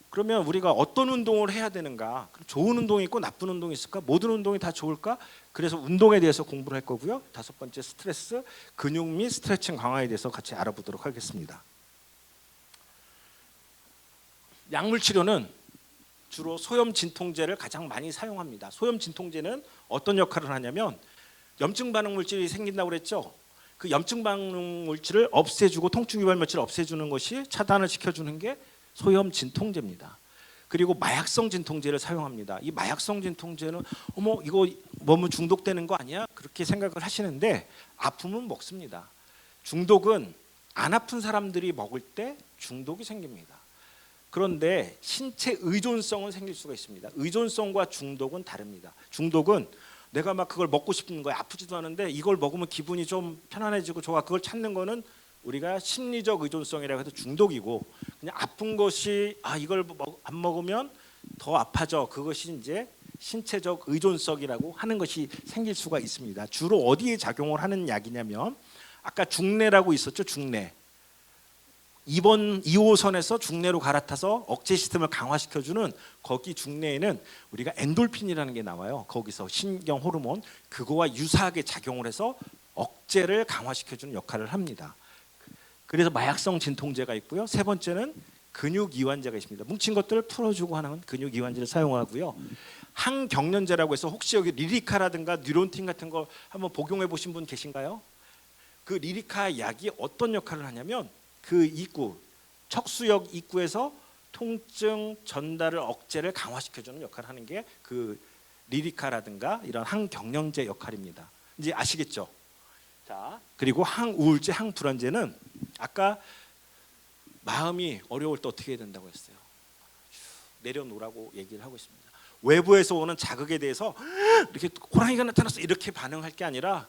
그러면 우리가 어떤 운동을 해야 되는가? 좋은 운동이 있고 나쁜 운동이 있을까? 모든 운동이 다 좋을까? 그래서 운동에 대해서 공부를 할 거고요. 다섯 번째 스트레스, 근육 및 스트레칭 강화에 대해서 같이 알아보도록 하겠습니다. 약물 치료는 주로 소염 진통제를 가장 많이 사용합니다. 소염 진통제는 어떤 역할을 하냐면 염증 반응 물질이 생긴다고 그랬죠. 그 염증 반응 물질을 없애주고 통증 유발 물질을 없애주는 것이 차단을 시켜주는 게 소염 진통제입니다. 그리고 마약성 진통제를 사용합니다. 이 마약성 진통제는 어머 이거 너무 중독되는 거 아니야? 그렇게 생각을 하시는데 아프면 먹습니다. 중독은 안 아픈 사람들이 먹을 때 중독이 생깁니다. 그런데 신체 의존성은 생길 수가 있습니다. 의존성과 중독은 다릅니다. 중독은 내가 막 그걸 먹고 싶은 거야. 아프지도 않은데 이걸 먹으면 기분이 좀 편안해지고 좋아. 그걸 찾는 거는 우리가 심리적 의존성이라고 해서 중독이고 그냥 아픈 것이 이걸 안 먹으면 더 아파져. 그것이 이제 신체적 의존성이라고 하는 것이 생길 수가 있습니다. 주로 어디에 작용을 하는 약이냐면 아까 중내라고 있었죠. 중내. 2호선에서 중내로 갈아타서 억제 시스템을 강화시켜주는 거기 중내에는 우리가 엔돌핀이라는 게 나와요. 거기서 신경 호르몬 그거와 유사하게 작용을 해서 억제를 강화시켜주는 역할을 합니다. 그래서 마약성 진통제가 있고요. 세 번째는 근육 이완제가 있습니다. 뭉친 것들을 풀어주고 하는 근육 이완제를 사용하고요. 항경련제라고 해서 혹시 여기 리리카라든가 뉴론틴 같은 거 한번 복용해 보신 분 계신가요? 그 리리카 약이 어떤 역할을 하냐면 그 입구, 척수역 입구에서 통증 전달을 억제를 강화시켜주는 역할을 하는 게 그 리리카라든가 이런 항경련제 역할입니다. 이제 아시겠죠? 자, 그리고 항우울제, 항불안제는 아까 마음이 어려울 때 어떻게 해야 된다고 했어요? 내려놓으라고 얘기를 하고 있습니다. 외부에서 오는 자극에 대해서 이렇게 호랑이가 나타났어 이렇게 반응할 게 아니라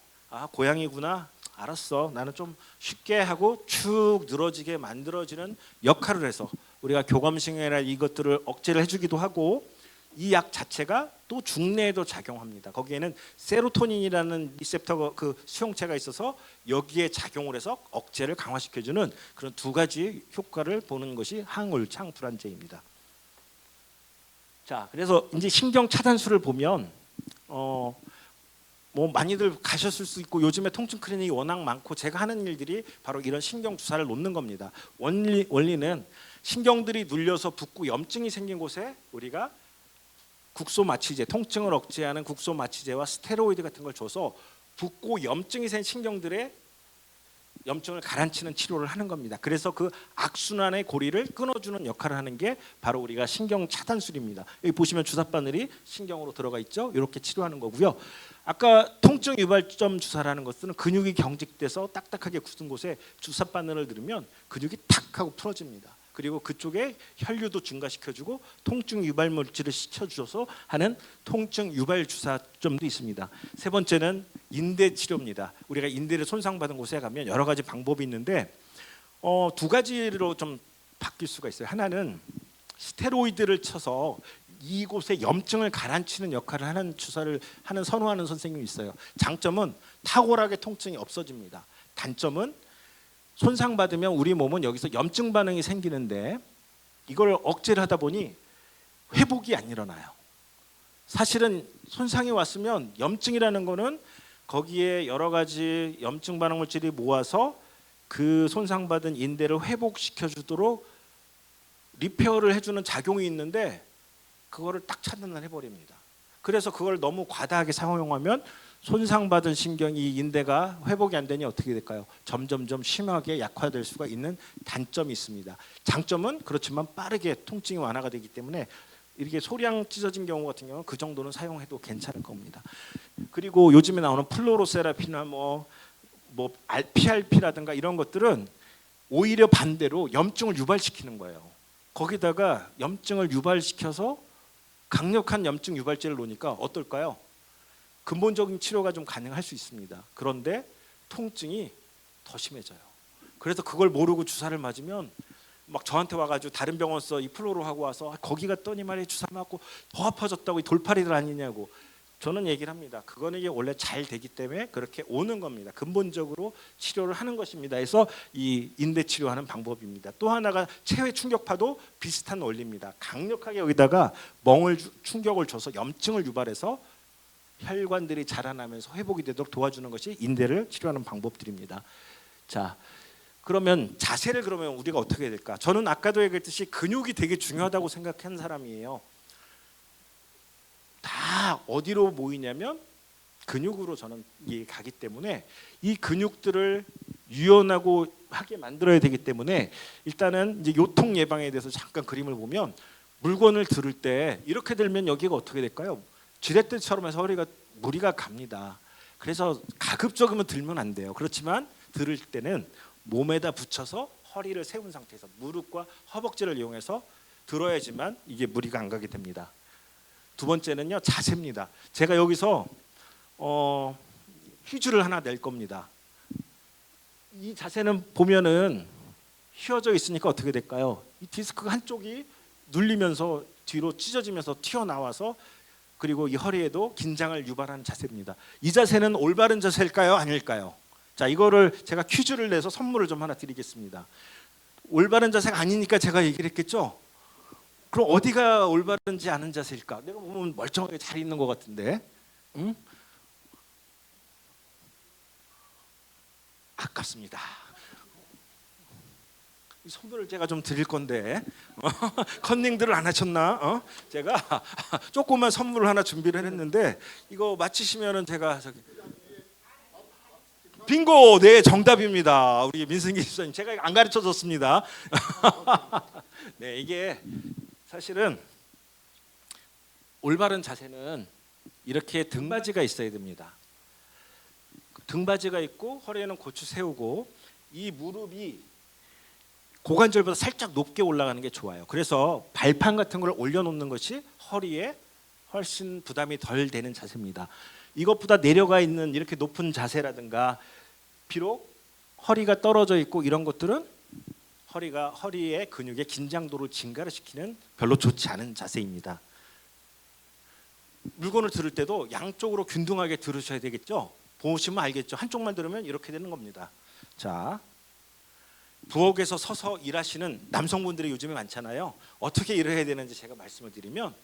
고양이구나. 알았어. 나는 좀 쉽게 하고 축 늘어지게 만들어지는 역할을 해서 우리가 교감신경이나 이것들을 억제를 해주기도 하고 이 약 자체가 또 중내에도 작용합니다. 거기에는 세로토닌이라는 리셉터 그 수용체가 있어서 여기에 작용을 해서 억제를 강화시켜주는 그런 두 가지 효과를 보는 것이 항우울제, 항불안제입니다. 자, 그래서 이제 신경 차단술을 보면 뭐 많이들 가셨을 수 있고 요즘에 통증 클리닉이 워낙 많고 제가 하는 일들이 바로 이런 신경 주사를 놓는 겁니다. 원리는 신경들이 눌려서 붓고 염증이 생긴 곳에 우리가 국소마취제, 통증을 억제하는 국소마취제와 스테로이드 같은 걸 줘서 붓고 염증이 생긴 신경들의 염증을 가라앉히는 치료를 하는 겁니다. 그래서 그 악순환의 고리를 끊어주는 역할을 하는 게 바로 우리가 신경 차단술입니다. 여기 보시면 주사바늘이 신경으로 들어가 있죠. 이렇게 치료하는 거고요. 아까 통증 유발점 주사라는 것은 근육이 경직돼서 딱딱하게 굳은 곳에 주사바늘을 들으면 근육이 탁 하고 풀어집니다. 그리고 그쪽에 혈류도 증가시켜주고 통증 유발 물질을 시켜줘서 하는 통증 유발 주사점도 있습니다. 세 번째는 인대 치료입니다. 우리가 인대를 손상받은 곳에 가면 여러 가지 방법이 있는데 두 가지로 좀 바뀔 수가 있어요. 하나는 스테로이드를 쳐서 이곳에 염증을 가라앉히는 역할을 하는 주사를 선호하는 선생님이 있어요. 장점은 탁월하게 통증이 없어집니다. 단점은 손상받으면 우리 몸은 여기서 염증 반응이 생기는데 이걸 억제를 하다 보니 회복이 안 일어나요. 사실은 손상이 왔으면 염증이라는 거는 거기에 여러 가지 염증 반응 물질이 모아서 그 손상받은 인대를 회복시켜 주도록 리페어를 해주는 작용이 있는데 그거를 딱 차단을 해버립니다. 그래서 그걸 너무 과다하게 사용하면 손상받은 신경이 이 인대가 회복이 안 되니 어떻게 될까요? 점점점 심하게 약화될 수가 있는 단점이 있습니다. 장점은 그렇지만 빠르게 통증이 완화가 되기 때문에 이렇게 소량 찢어진 경우 같은 경우는 그 정도는 사용해도 괜찮을 겁니다. 그리고 요즘에 나오는 플로로세라피나 뭐 PRP라든가 이런 것들은 오히려 반대로 염증을 유발시키는 거예요. 거기다가 염증을 유발시켜서 강력한 염증 유발제를 놓으니까 어떨까요? 근본적인 치료가 좀 가능할 수 있습니다. 그런데 통증이 더 심해져요. 그래서 그걸 모르고 주사를 맞으면 막 저한테 와가지고 다른 병원서 이 플로로 하고 와서 거기 갔더니 말이야 주사 맞고 더 아파졌다고 이 돌팔이들 아니냐고. 저는 얘기를 합니다. 그거는 이게 원래 잘 되기 때문에 그렇게 오는 겁니다. 근본적으로 치료를 하는 것입니다. 그래서 이 인대 치료하는 방법입니다. 또 하나가 체외 충격파도 비슷한 원리입니다. 강력하게 여기다가 멍을 충격을 줘서 염증을 유발해서 혈관들이 자라나면서 회복이 되도록 도와주는 것이 인대를 치료하는 방법들입니다. 자, 그러면 자세를 그러면 우리가 어떻게 해야 될까? 저는 아까도 얘기했듯이 근육이 되게 중요하다고 생각하는 사람이에요. 다 어디로 모이냐면 근육으로 저는 가기 때문에 이 근육들을 유연하고 하게 만들어야 되기 때문에 일단은 이제 요통 예방에 대해서 잠깐 그림을 보면 물건을 들을 때 이렇게 들면 여기가 어떻게 될까요? 지렛대처럼 해서 허리가 무리가 갑니다. 그래서 가급적이면 들면 안 돼요. 그렇지만 들을 때는 몸에다 붙여서 허리를 세운 상태에서 무릎과 허벅지를 이용해서 들어야지만 이게 무리가 안 가게 됩니다. 두 번째는요, 자세입니다. 제가 여기서 퀴즈를 하나 낼 겁니다. 이 자세는 보면은 휘어져 있으니까 어떻게 될까요? 이 디스크 한쪽이 눌리면서 뒤로 찢어지면서 튀어나와서 그리고 이 허리에도 긴장을 유발하는 자세입니다. 이 자세는 올바른 자세일까요? 아닐까요? 자, 이거를 제가 퀴즈를 내서 선물을 좀 하나 드리겠습니다. 올바른 자세가 아니니까 제가 얘기를 했겠죠? 그럼 어디가 올바른지 아는 자세일까? 내가 보면 멀쩡하게 잘 있는 것 같은데, 응? 아깝습니다. 이 선물을 제가 좀 드릴 건데 컨닝들을 안 하셨나? 제가 조그만 선물을 하나 준비를 했는데 이거 맞히시면은 제가 빙고, 네, 정답입니다. 우리 민승기 집사님, 제가 안 가르쳐줬습니다. 네, 이게 사실은 올바른 자세는 이렇게 등받이가 있어야 됩니다. 등받이가 있고 허리에는 고추 세우고 이 무릎이 고관절보다 살짝 높게 올라가는 게 좋아요. 그래서 발판 같은 걸 올려놓는 것이 허리에 훨씬 부담이 덜 되는 자세입니다. 이것보다 내려가 있는 이렇게 높은 자세라든가 비록 허리가 떨어져 있고 이런 것들은 허리의 근육의 긴장도를 증가를 시키는 별로 좋지 않은 자세입니다. 물건을 들을 때도 양쪽으로 균등하게 들으셔야 되겠죠. 보시면 알겠죠. 한쪽만 들으면 이렇게 되는 겁니다. 자, 부엌에서 서서 일하시는 남성분들이 요즘에 많잖아요. 어떻게 일을 해야 되는지 제가 말씀을 드리면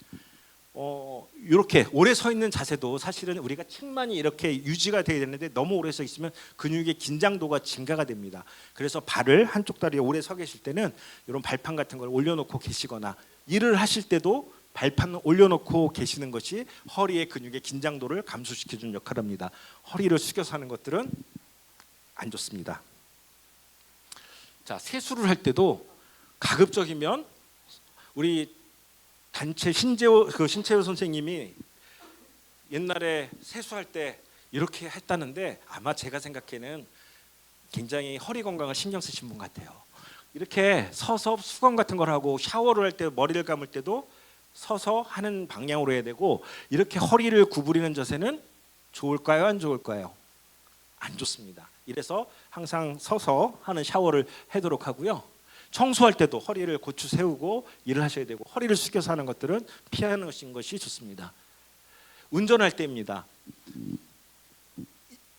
이렇게 오래 서 있는 자세도 사실은 우리가 측만이 이렇게 유지가 돼야 되는데 너무 오래 서 있으면 근육의 긴장도가 증가가 됩니다. 그래서 발을 한쪽 다리에 오래 서 계실 때는 이런 발판 같은 걸 올려놓고 계시거나 일을 하실 때도 발판을 올려놓고 계시는 것이 허리의 근육의 긴장도를 감소시켜주는 역할을 합니다. 허리를 숙여서 하는 것들은 안 좋습니다. 자, 세수를 할 때도 가급적이면 우리 단체 신채호 선생님이 옛날에 세수할 때 이렇게 했다는데 아마 제가 생각에는 굉장히 허리 건강을 신경 쓰신 분 같아요. 이렇게 서서 수건 같은 걸 하고 샤워를 할 때 머리를 감을 때도 서서 하는 방향으로 해야 되고 이렇게 허리를 구부리는 자세는 좋을까요? 안 좋을까요? 안 좋습니다. 이래서 항상 서서 하는 샤워를 하도록 하고요. 청소할 때도 허리를 고추 세우고 일을 하셔야 되고 허리를 숙여서 하는 것들은 피하는 것이 좋습니다. 운전할 때입니다.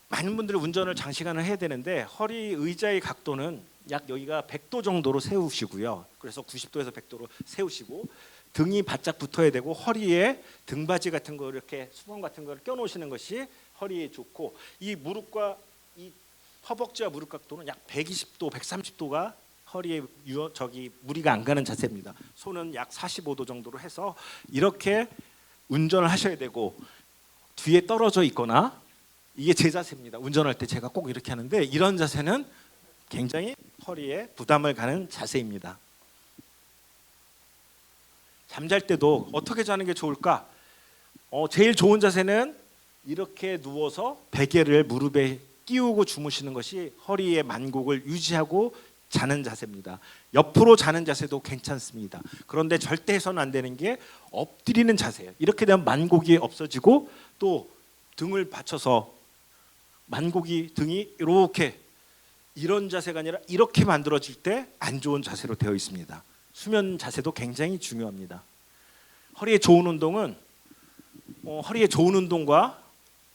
많은 분들이 운전을 장시간을 해야 되는데 허리 의자의 각도는 약 여기가 100도 정도로 세우시고요. 그래서 90도에서 100도로 세우시고 등이 바짝 붙어야 되고 허리에 등받이 같은 거 이렇게 수건 같은 거를 껴 놓으시는 것이 허리에 좋고 이 무릎과 이 허벅지와 무릎 각도는 약 120도, 130도가 허리에 무리가 안 가는 자세입니다. 손은 약 45도 정도로 해서 이렇게 운전을 하셔야 되고 뒤에 떨어져 있거나 이게 제 자세입니다. 운전할 때 제가 꼭 이렇게 하는데 이런 자세는 굉장히 허리에 부담을 가는 자세입니다. 잠잘 때도 어떻게 자는 게 좋을까? 제일 좋은 자세는 이렇게 누워서 베개를 무릎에 끼우고 주무시는 것이 허리의 만곡을 유지하고 자는 자세입니다. 옆으로 자는 자세도 괜찮습니다. 그런데 절대 해서는 안 되는 게 엎드리는 자세예요. 이렇게 되면 만곡이 없어지고 또 등을 받쳐서 만곡이 등이 이렇게 이런 자세가 아니라 이렇게 만들어질 때 안 좋은 자세로 되어 있습니다. 수면 자세도 굉장히 중요합니다. 허리에 좋은 운동은 허리에 좋은 운동과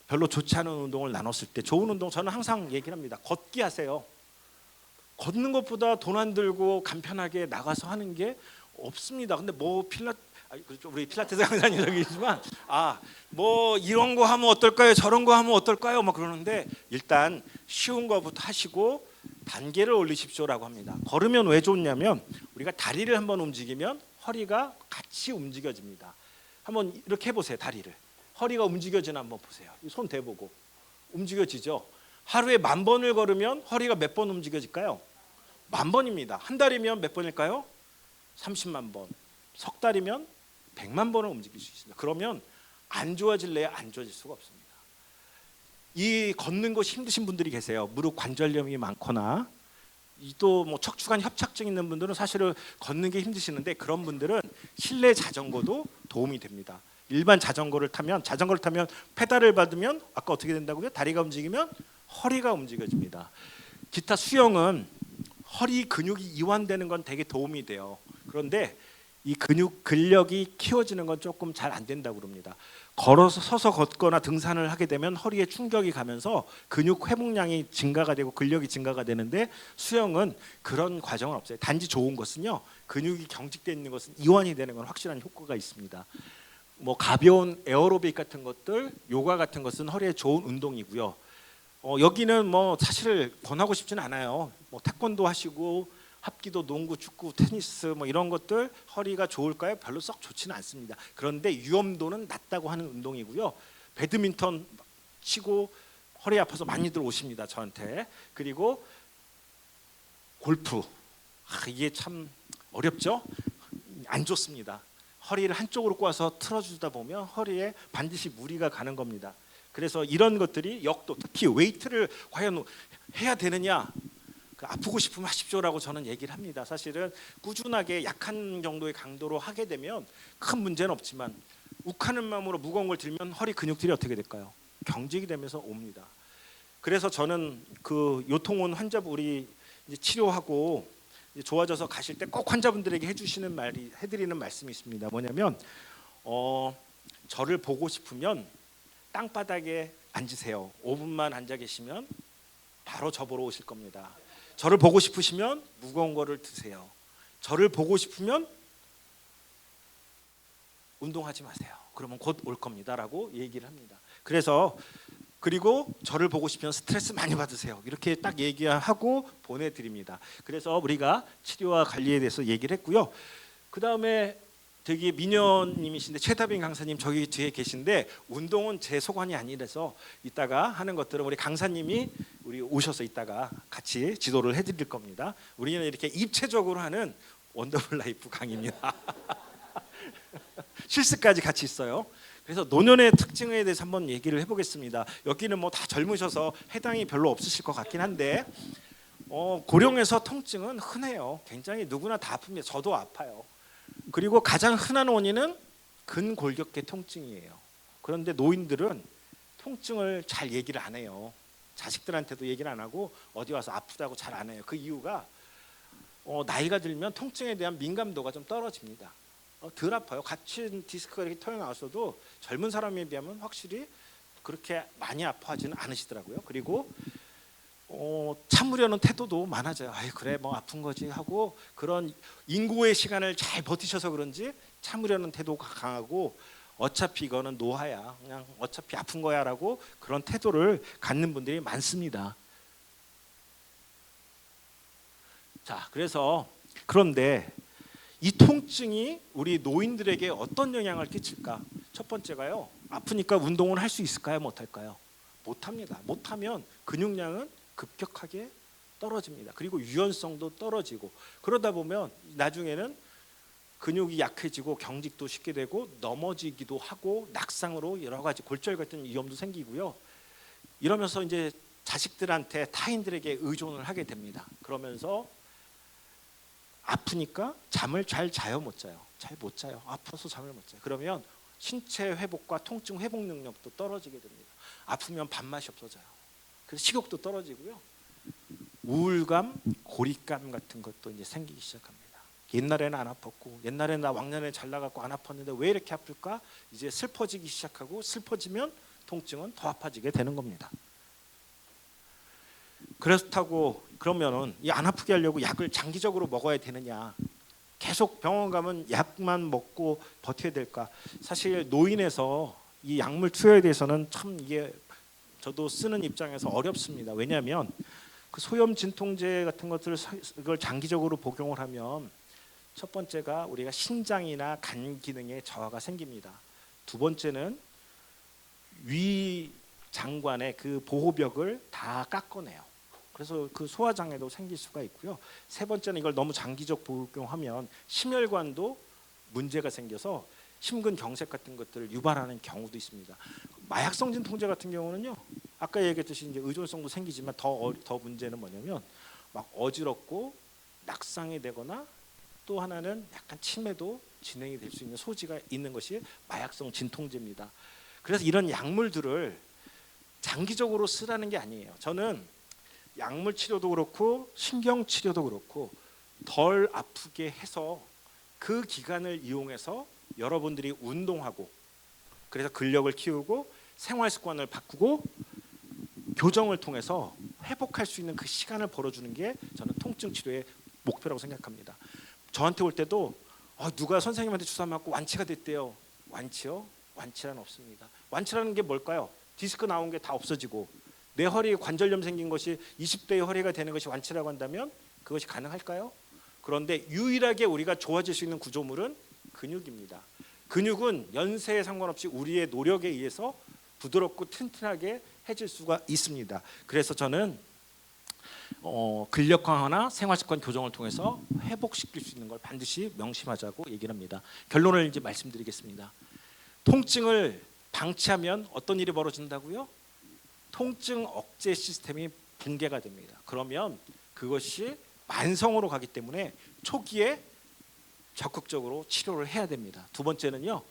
별로 좋지 않은 운동을 나눴을 때 좋은 운동 저는 항상 얘기를 합니다. 걷기 하세요. 걷는 것보다 돈 안 들고 간편하게 나가서 하는 게 없습니다. 근데 뭐 우리 필라테스 강사님 저기지만 뭐 이런 거 하면 어떨까요? 저런 거 하면 어떨까요? 막 그러는데 일단 쉬운 거부터 하시고 단계를 올리십시오라고 합니다. 걸으면 왜 좋냐면 우리가 다리를 한번 움직이면 허리가 같이 움직여집니다. 한번 이렇게 해보세요. 다리를 허리가 움직여지나 한번 보세요. 손 대보고 움직여지죠. 하루에 10,000번을 걸으면 허리가 몇 번 움직여질까요? 10,000번입니다. 한 달이면 몇 번일까요? 30만 번. 석 달이면 100만 번을 움직일 수 있습니다. 그러면 안 좋아질래야 안 좋아질 수가 없습니다. 이 걷는 것이 힘드신 분들이 계세요. 무릎 관절염이 많거나 또 뭐 척추관 협착증 있는 분들은 사실은 걷는 게 힘드시는데 그런 분들은 실내 자전거도 도움이 됩니다. 일반 자전거를 타면 페달을 받으면 아까 어떻게 된다고요? 다리가 움직이면 허리가 움직여집니다. 기타 수영은 허리 근육이 이완되는 건 되게 도움이 돼요. 그런데 이 근력이 키워지는 건 조금 잘 안 된다고 그럽니다. 걸어서 서서 걷거나 등산을 하게 되면 허리에 충격이 가면서 근육 회복량이 증가가 되고 근력이 증가가 되는데 수영은 그런 과정은 없어요. 단지 좋은 것은요. 근육이 경직되어 있는 것은 이완이 되는 건 확실한 효과가 있습니다. 뭐 가벼운 에어로빅 같은 것들, 요가 같은 것은 허리에 좋은 운동이고요. 여기는 뭐 사실 권하고 싶지는 않아요. 뭐 태권도 하시고 합기도, 농구, 축구, 테니스 뭐 이런 것들 허리가 좋을까요? 별로 썩 좋지는 않습니다. 그런데 위험도는 낮다고 하는 운동이고요. 배드민턴 치고 허리 아파서 많이들 오십니다. 저한테. 그리고 골프. 이게 참 어렵죠? 안 좋습니다. 허리를 한쪽으로 꼬아서 틀어주다 보면 허리에 반드시 무리가 가는 겁니다. 그래서 이런 것들이 역도, 특히 웨이트를 과연 해야 되느냐, 아프고 싶으면 하십시오라고 저는 얘기를 합니다. 사실은 꾸준하게 약한 정도의 강도로 하게 되면 큰 문제는 없지만 욱하는 마음으로 무거운 걸 들면 허리 근육들이 어떻게 될까요? 경직이 되면서 옵니다. 그래서 저는 그 요통온 환자분이 이제 치료하고 이제 좋아져서 가실 때 꼭 환자분들에게 해드리는 말씀이 있습니다. 뭐냐면 저를 보고 싶으면 땅바닥에 앉으세요. 5분만 앉아 계시면 바로 저 보러 오실 겁니다. 저를 보고 싶으시면 무거운 거를 드세요. 저를 보고 싶으면 운동하지 마세요. 그러면 곧 올 겁니다라고 얘기를 합니다. 그리고 저를 보고 싶으면 스트레스 많이 받으세요. 이렇게 딱 얘기하고 보내드립니다. 그래서 우리가 치료와 관리에 대해서 얘기를 했고요. 그 다음에 되게 미녀님이신데 최다빈 강사님 저기 뒤에 계신데 운동은 제 소관이 아니라서 이따가 하는 것들은 우리 강사님이 우리 오셔서 이따가 같이 지도를 해드릴 겁니다. 우리는 이렇게 입체적으로 하는 원더풀 라이프 강의입니다. 실습까지 같이 있어요. 그래서 노년의 특징에 대해서 한번 얘기를 해보겠습니다. 여기는 뭐 다 젊으셔서 해당이 별로 없으실 것 같긴 한데 고령에서 통증은 흔해요. 굉장히 누구나 다 아픕니다. 저도 아파요. 그리고 가장 흔한 원인은 근골격계 통증이에요. 그런데 노인들은 통증을 잘 얘기를 안 해요. 자식들한테도 얘기를 안 하고 어디 와서 아프다고 잘 안 해요. 그 이유가 나이가 들면 통증에 대한 민감도가 좀 떨어집니다. 덜 아파요. 같은 디스크가 이렇게 튀어나왔어도 젊은 사람에 비하면 확실히 그렇게 많이 아파하지는 않으시더라고요. 그리고 참으려는 태도도 많아져요. 아이 그래 뭐 아픈 거지 하고 그런 인고의 시간을 잘 버티셔서 그런지 참으려는 태도가 강하고 어차피 이거는 노화야. 그냥 어차피 아픈 거야라고 그런 태도를 갖는 분들이 많습니다. 자, 그런데 이 통증이 우리 노인들에게 어떤 영향을 끼칠까? 첫 번째가요. 아프니까 운동을 할 수 있을까요? 못할까요? 못합니다. 못하면 근육량은 급격하게 떨어집니다. 그리고 유연성도 떨어지고 그러다 보면 나중에는 근육이 약해지고 경직도 쉽게 되고 넘어지기도 하고 낙상으로 여러 가지 골절 같은 위험도 생기고요. 이러면서 이제 자식들한테 타인들에게 의존을 하게 됩니다. 그러면서 아프니까 잠을 잘 자요, 못 자요? 잘 못 자요. 아파서 잠을 못 자요. 그러면 신체 회복과 통증 회복 능력도 떨어지게 됩니다. 아프면 밥맛이 없어져요. 그래서 식욕도 떨어지고요. 우울감, 고립감 같은 것도 이제 생기기 시작합니다. 옛날에는 안 아팠고 옛날에는 나 왕년에 잘 나갔고 안 아팠는데 왜 이렇게 아플까? 이제 슬퍼지기 시작하고 슬퍼지면 통증은 더 아파지게 되는 겁니다. 그렇다고 그러면은 이 안 아프게 하려고 약을 장기적으로 먹어야 되느냐? 계속 병원 가면 약만 먹고 버텨야 될까? 사실 노인에서 이 약물 투여에 대해서는 참 이게 저도 쓰는 입장에서 어렵습니다. 왜냐하면 그 소염 진통제 같은 것들을 이걸 장기적으로 복용을 하면 첫 번째가 우리가 신장이나 간 기능에 저하가 생깁니다. 두 번째는 위 장관의 그 보호벽을 다 깎아내요. 그래서 그 소화장애도 생길 수가 있고요. 세 번째는 이걸 너무 장기적 복용하면 심혈관도 문제가 생겨서 심근경색 같은 것들을 유발하는 경우도 있습니다. 마약성 진통제 같은 경우는요. 아까 얘기했듯이 이제 의존성도 생기지만 더 문제는 뭐냐면 막 어지럽고 낙상이 되거나 또 하나는 약간 치매도 진행이 될 수 있는 소지가 있는 것이 마약성 진통제입니다. 그래서 이런 약물들을 장기적으로 쓰라는 게 아니에요. 저는 약물 치료도 그렇고 신경 치료도 그렇고 덜 아프게 해서 그 기간을 이용해서 여러분들이 운동하고 그래서 근력을 키우고 생활 습관을 바꾸고 교정을 통해서 회복할 수 있는 그 시간을 벌어주는 게 저는 통증 치료의 목표라고 생각합니다. 저한테 올 때도 누가 선생님한테 주사 맞고 완치가 됐대요. 완치요? 완치란 없습니다. 완치라는 게 뭘까요? 디스크 나온 게 다 없어지고 내 허리에 관절염 생긴 것이 20대의 허리가 되는 것이 완치라고 한다면 그것이 가능할까요? 그런데 유일하게 우리가 좋아질 수 있는 구조물은 근육입니다. 근육은 연세에 상관없이 우리의 노력에 의해서 부드럽고 튼튼하게 해질 수가 있습니다. 그래서 저는 근력 강화나 생활습관 교정을 통해서 회복시킬 수 있는 걸 반드시 명심하자고 얘기를 합니다. 결론을 이제 말씀드리겠습니다. 통증을 방치하면 어떤 일이 벌어진다고요? 통증 억제 시스템이 붕괴가 됩니다. 그러면 그것이 만성으로 가기 때문에 초기에 적극적으로 치료를 해야 됩니다. 두 번째는요.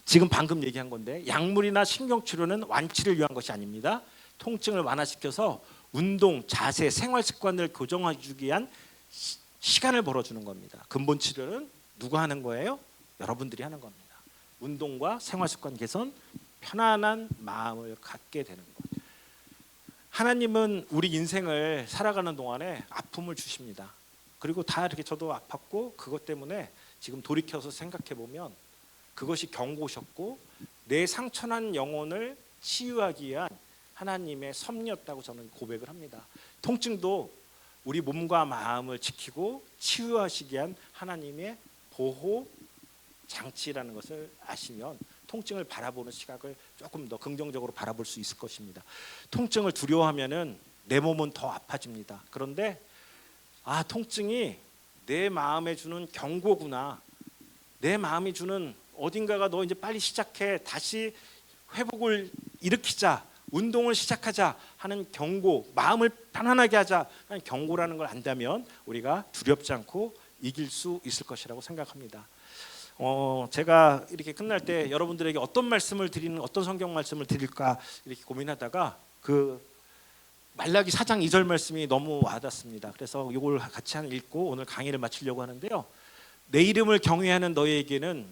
지금 방금 얘기한 건데 약물이나 신경치료는 완치를 위한 것이 아닙니다. 통증을 완화시켜서 운동, 자세, 생활 습관을 교정해주기 위한 시간을 벌어주는 겁니다. 근본 치료는 누가 하는 거예요? 여러분들이 하는 겁니다. 운동과 생활 습관 개선, 편안한 마음을 갖게 되는 것. 하나님은 우리 인생을 살아가는 동안에 아픔을 주십니다. 그리고 다 이렇게 저도 아팠고 그것 때문에 지금 돌이켜서 생각해 보면 그것이 경고셨고 내 상처난 영혼을 치유하기 위한 하나님의 섭리였다고 저는 고백을 합니다. 통증도 우리 몸과 마음을 지키고 치유하시기 위한 하나님의 보호 장치라는 것을 아시면 통증을 바라보는 시각을 조금 더 긍정적으로 바라볼 수 있을 것입니다. 통증을 두려워하면은 내 몸은 더 아파집니다. 그런데 통증이 내 마음에 주는 경고구나. 내 마음이 주는 어딘가가 너 이제 빨리 시작해. 다시 회복을 일으키자. 운동을 시작하자 하는 경고, 마음을 편안하게 하자 하는 경고라는 걸 안다면 우리가 두렵지 않고 이길 수 있을 것이라고 생각합니다. 제가 이렇게 끝날 때 여러분들에게 어떤 성경 말씀을 드릴까 이렇게 고민하다가 그 말라기 4장 2절 말씀이 너무 와닿습니다. 그래서 이걸 같이 읽고 오늘 강의를 마치려고 하는데요. 내 이름을 경외하는 너희에게는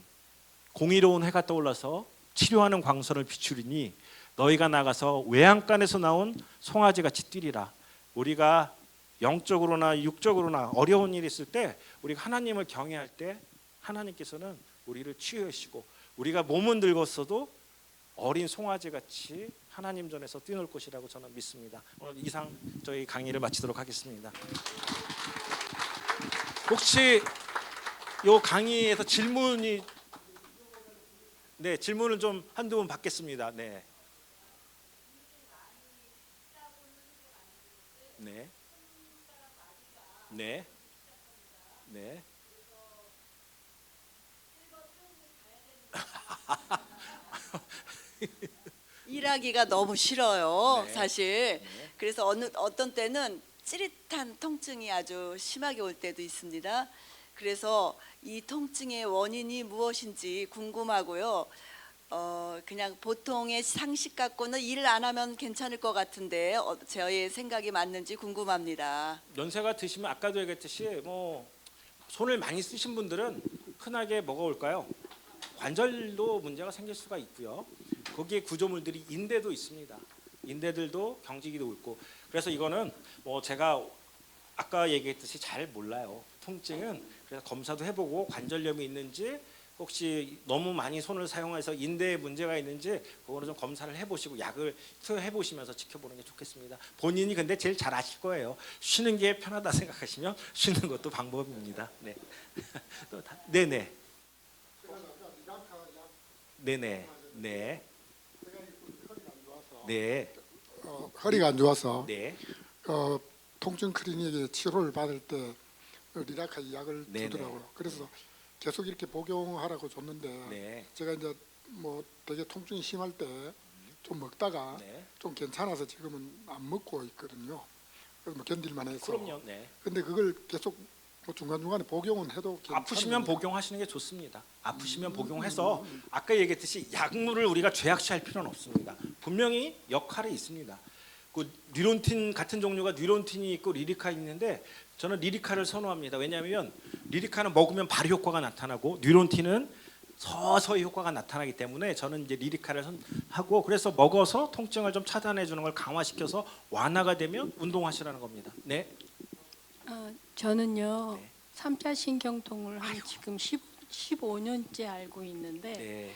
공의로운 해가 떠올라서 치료하는 광선을 비추리니 너희가 나가서 외양간에서 나온 송아지 같이 뛰리라. 우리가 영적으로나 육적으로나 어려운 일이 있을 때 우리가 하나님을 경외할 때 하나님께서는 우리를 치유하시고 우리가 몸은 늙었어도 어린 송아지 같이 하나님 전에서 뛰놀 것이라고 저는 믿습니다. 오늘 이상 저희 강의를 마치도록 하겠습니다. 혹시 요 강의에서 질문을 좀 한두 분 받겠습니다. 네. 네. 네. 네. 일하기가 너무 싫어요, 네. 사실. 네. 그래서 어떤 때는 찌릿한 통증이 아주 심하게 올 때도 있습니다. 그래서 이 통증의 원인이 무엇인지 궁금하고요. 그냥 보통의 상식 갖고는 일 안 하면 괜찮을 것 같은데 저의 생각이 맞는지 궁금합니다. 연세가 드시면 아까도 얘기했듯이 뭐 손을 많이 쓰신 분들은 흔하게 뭐가 올까요? 관절도 문제가 생길 수가 있고요. 거기에 구조물들이 인대도 있습니다. 인대들도 경직이도 있고 그래서 이거는 뭐 제가 아까 얘기했듯이 잘 몰라요. 통증은 그래서 검사도 해보고 관절염이 있는지 혹시 너무 많이 손을 사용해서 인대에 문제가 있는지 그거는 좀 검사를 해보시고 약을 투여해 보시면서 지켜보는 게 좋겠습니다. 본인이 근데 제일 잘 아실 거예요. 쉬는 게 편하다 생각하시면 쉬는 것도 방법입니다. 네. 네네. 네네. 네. 네. 허리가 안 좋아서 네. 통증 클리닉에 치료를 받을 때 리라카 약을 네네. 주더라고요. 그래서 계속 이렇게 복용하라고 줬는데 네. 제가 이제 뭐 되게 통증이 심할 때 좀 먹다가 네. 좀 괜찮아서 지금은 안 먹고 있거든요. 그래서 뭐 견딜만 해서. 그럼요. 네. 근데 그걸 계속 뭐 중간중간에 복용은 해도 괜찮은 아프시면 겁니다. 복용하시는 게 좋습니다. 아프시면 복용해서 아까 얘기했듯이 약물을 우리가 죄악시할 필요는 없습니다. 분명히 역할이 있습니다. 그 뉴론틴 같은 종류가 뉴론틴이 있고 리리카 있는데 저는 리리카를 선호합니다. 왜냐하면 리리카는 먹으면 바로 효과가 나타나고 뉴론틴은 서서히 효과가 나타나기 때문에 저는 이제 리리카를 선하고 그래서 먹어서 통증을 좀 차단해 주는 걸 강화시켜서 완화가 되면 운동하시라는 겁니다. 네. 저는요 네. 3차 신경통을 한 지금 15년째 알고 있는데 네.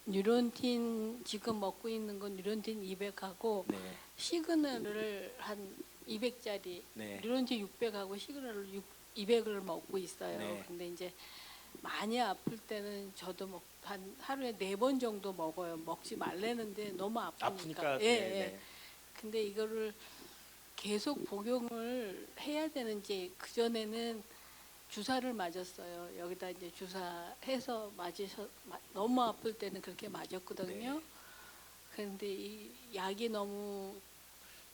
뉴론틴 지금 먹고 있는 건 뉴론틴 200하고 네. 시그널을 한 200짜리 네. 뉴론틴 600하고 시그널을 200을 먹고 있어요. 네. 근데 이제 많이 아플 때는 저도 한 하루에 4번 정도 먹어요. 먹지 말라는데 너무 아프니까. 아프니까. 예, 네. 예. 네. 근데 이거를 계속 복용을 해야 되는지 그 전에는 주사를 맞았어요. 여기다 이제 주사해서 너무 아플 때는 그렇게 맞았거든요. 네. 그런데 이 약이 너무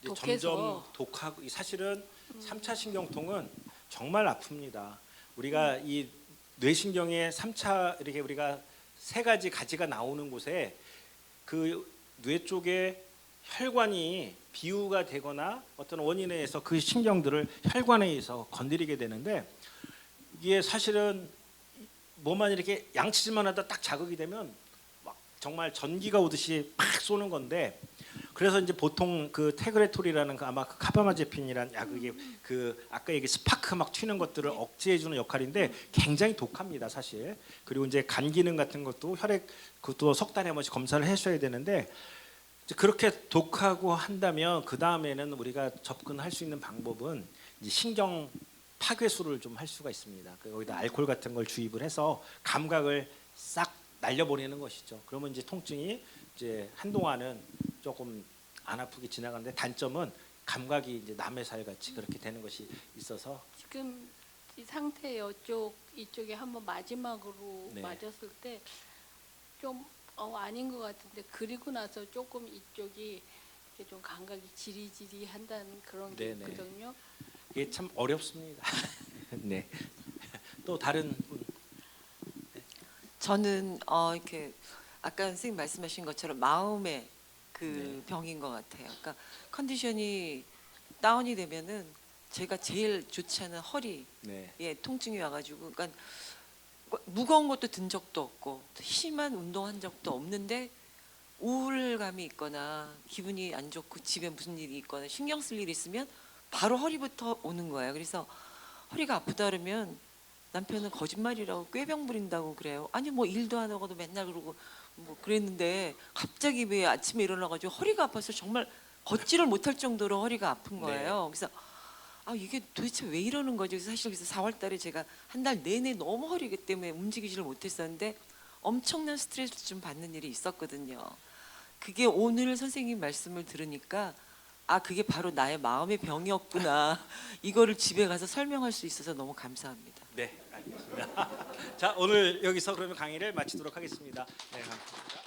이제 독해서 점점 독하고 사실은 3차 신경통은 정말 아픕니다. 우리가 이 뇌신경의 3차 이렇게 우리가 세 가지 가지가 나오는 곳에 그 뇌 쪽에 혈관이 비우가 되거나 어떤 원인에 의해서 그 신경들을 혈관에 의해서 건드리게 되는데 이게 사실은 뭐만 이렇게 양치질만 하다 딱 자극이 되면 막 정말 전기가 오듯이 팍 쏘는 건데 그래서 이제 보통 그 테그레톨이라는 그 아마 그 카바마제핀이라는 약이 그 아까 얘기 스파크 막 튀는 것들을 억제해 주는 역할인데 굉장히 독합니다 사실. 그리고 이제 간 기능 같은 것도 혈액 그것도 석 달에 한 번씩 검사를 해줘야 되는데 이제 그렇게 독하고 한다면 그 다음에는 우리가 접근할 수 있는 방법은 이제 신경 파괴수를 좀 할 수가 있습니다. 거기다 알코올 같은 걸 주입을 해서 감각을 싹 날려버리는 것이죠. 그러면 이제 통증이 이제 한동안은 조금 안 아프게 지나가는데 단점은 감각이 이제 남의 살 같이 그렇게 되는 것이 있어서 지금 이 상태 이쪽에 한번 마지막으로 네. 맞았을 때 좀 아닌 것 같은데 그리고 나서 조금 이쪽이 이렇게 좀 감각이 지리지리한다는 그런 게 네네. 있거든요. 이게 참 어렵습니다. 네. 또 다른 분. 저는 이렇게 아까 선생님 말씀하신 것처럼 마음의 그 네. 병인 것 같아요. 그러니까 컨디션이 다운이 되면은 제가 제일 좋지 않은 허리에 네. 통증이 와가지고, 그러니까 무거운 것도 든 적도 없고 심한 운동한 적도 없는데 우울감이 있거나 기분이 안 좋고 집에 무슨 일이 있거나 신경 쓸 일이 있으면 바로 허리부터 오는 거예요. 그래서 허리가 아프다 그러면 남편은 거짓말이라고 꾀병 부린다고 그래요. 아니 뭐 일도 안 하고도 맨날 그러고 뭐 그랬는데 갑자기 왜 아침에 일어나가지고 허리가 아파서 정말 걷지를 못할 정도로 허리가 아픈 거예요. 그래서 아 이게 도대체 왜 이러는 거지? 사실 그래서 4월달에 제가 한 달 내내 너무 허리 때문에 움직이지를 못했었는데 엄청난 스트레스를 좀 받는 일이 있었거든요. 그게 오늘 선생님 말씀을 들으니까 아 그게 바로 나의 마음의 병이었구나. 이거를 집에 가서 설명할 수 있어서 너무 감사합니다. 네, 알겠습니다. 자, 오늘 여기서 그러면 강의를 마치도록 하겠습니다. 네, 감사합니다.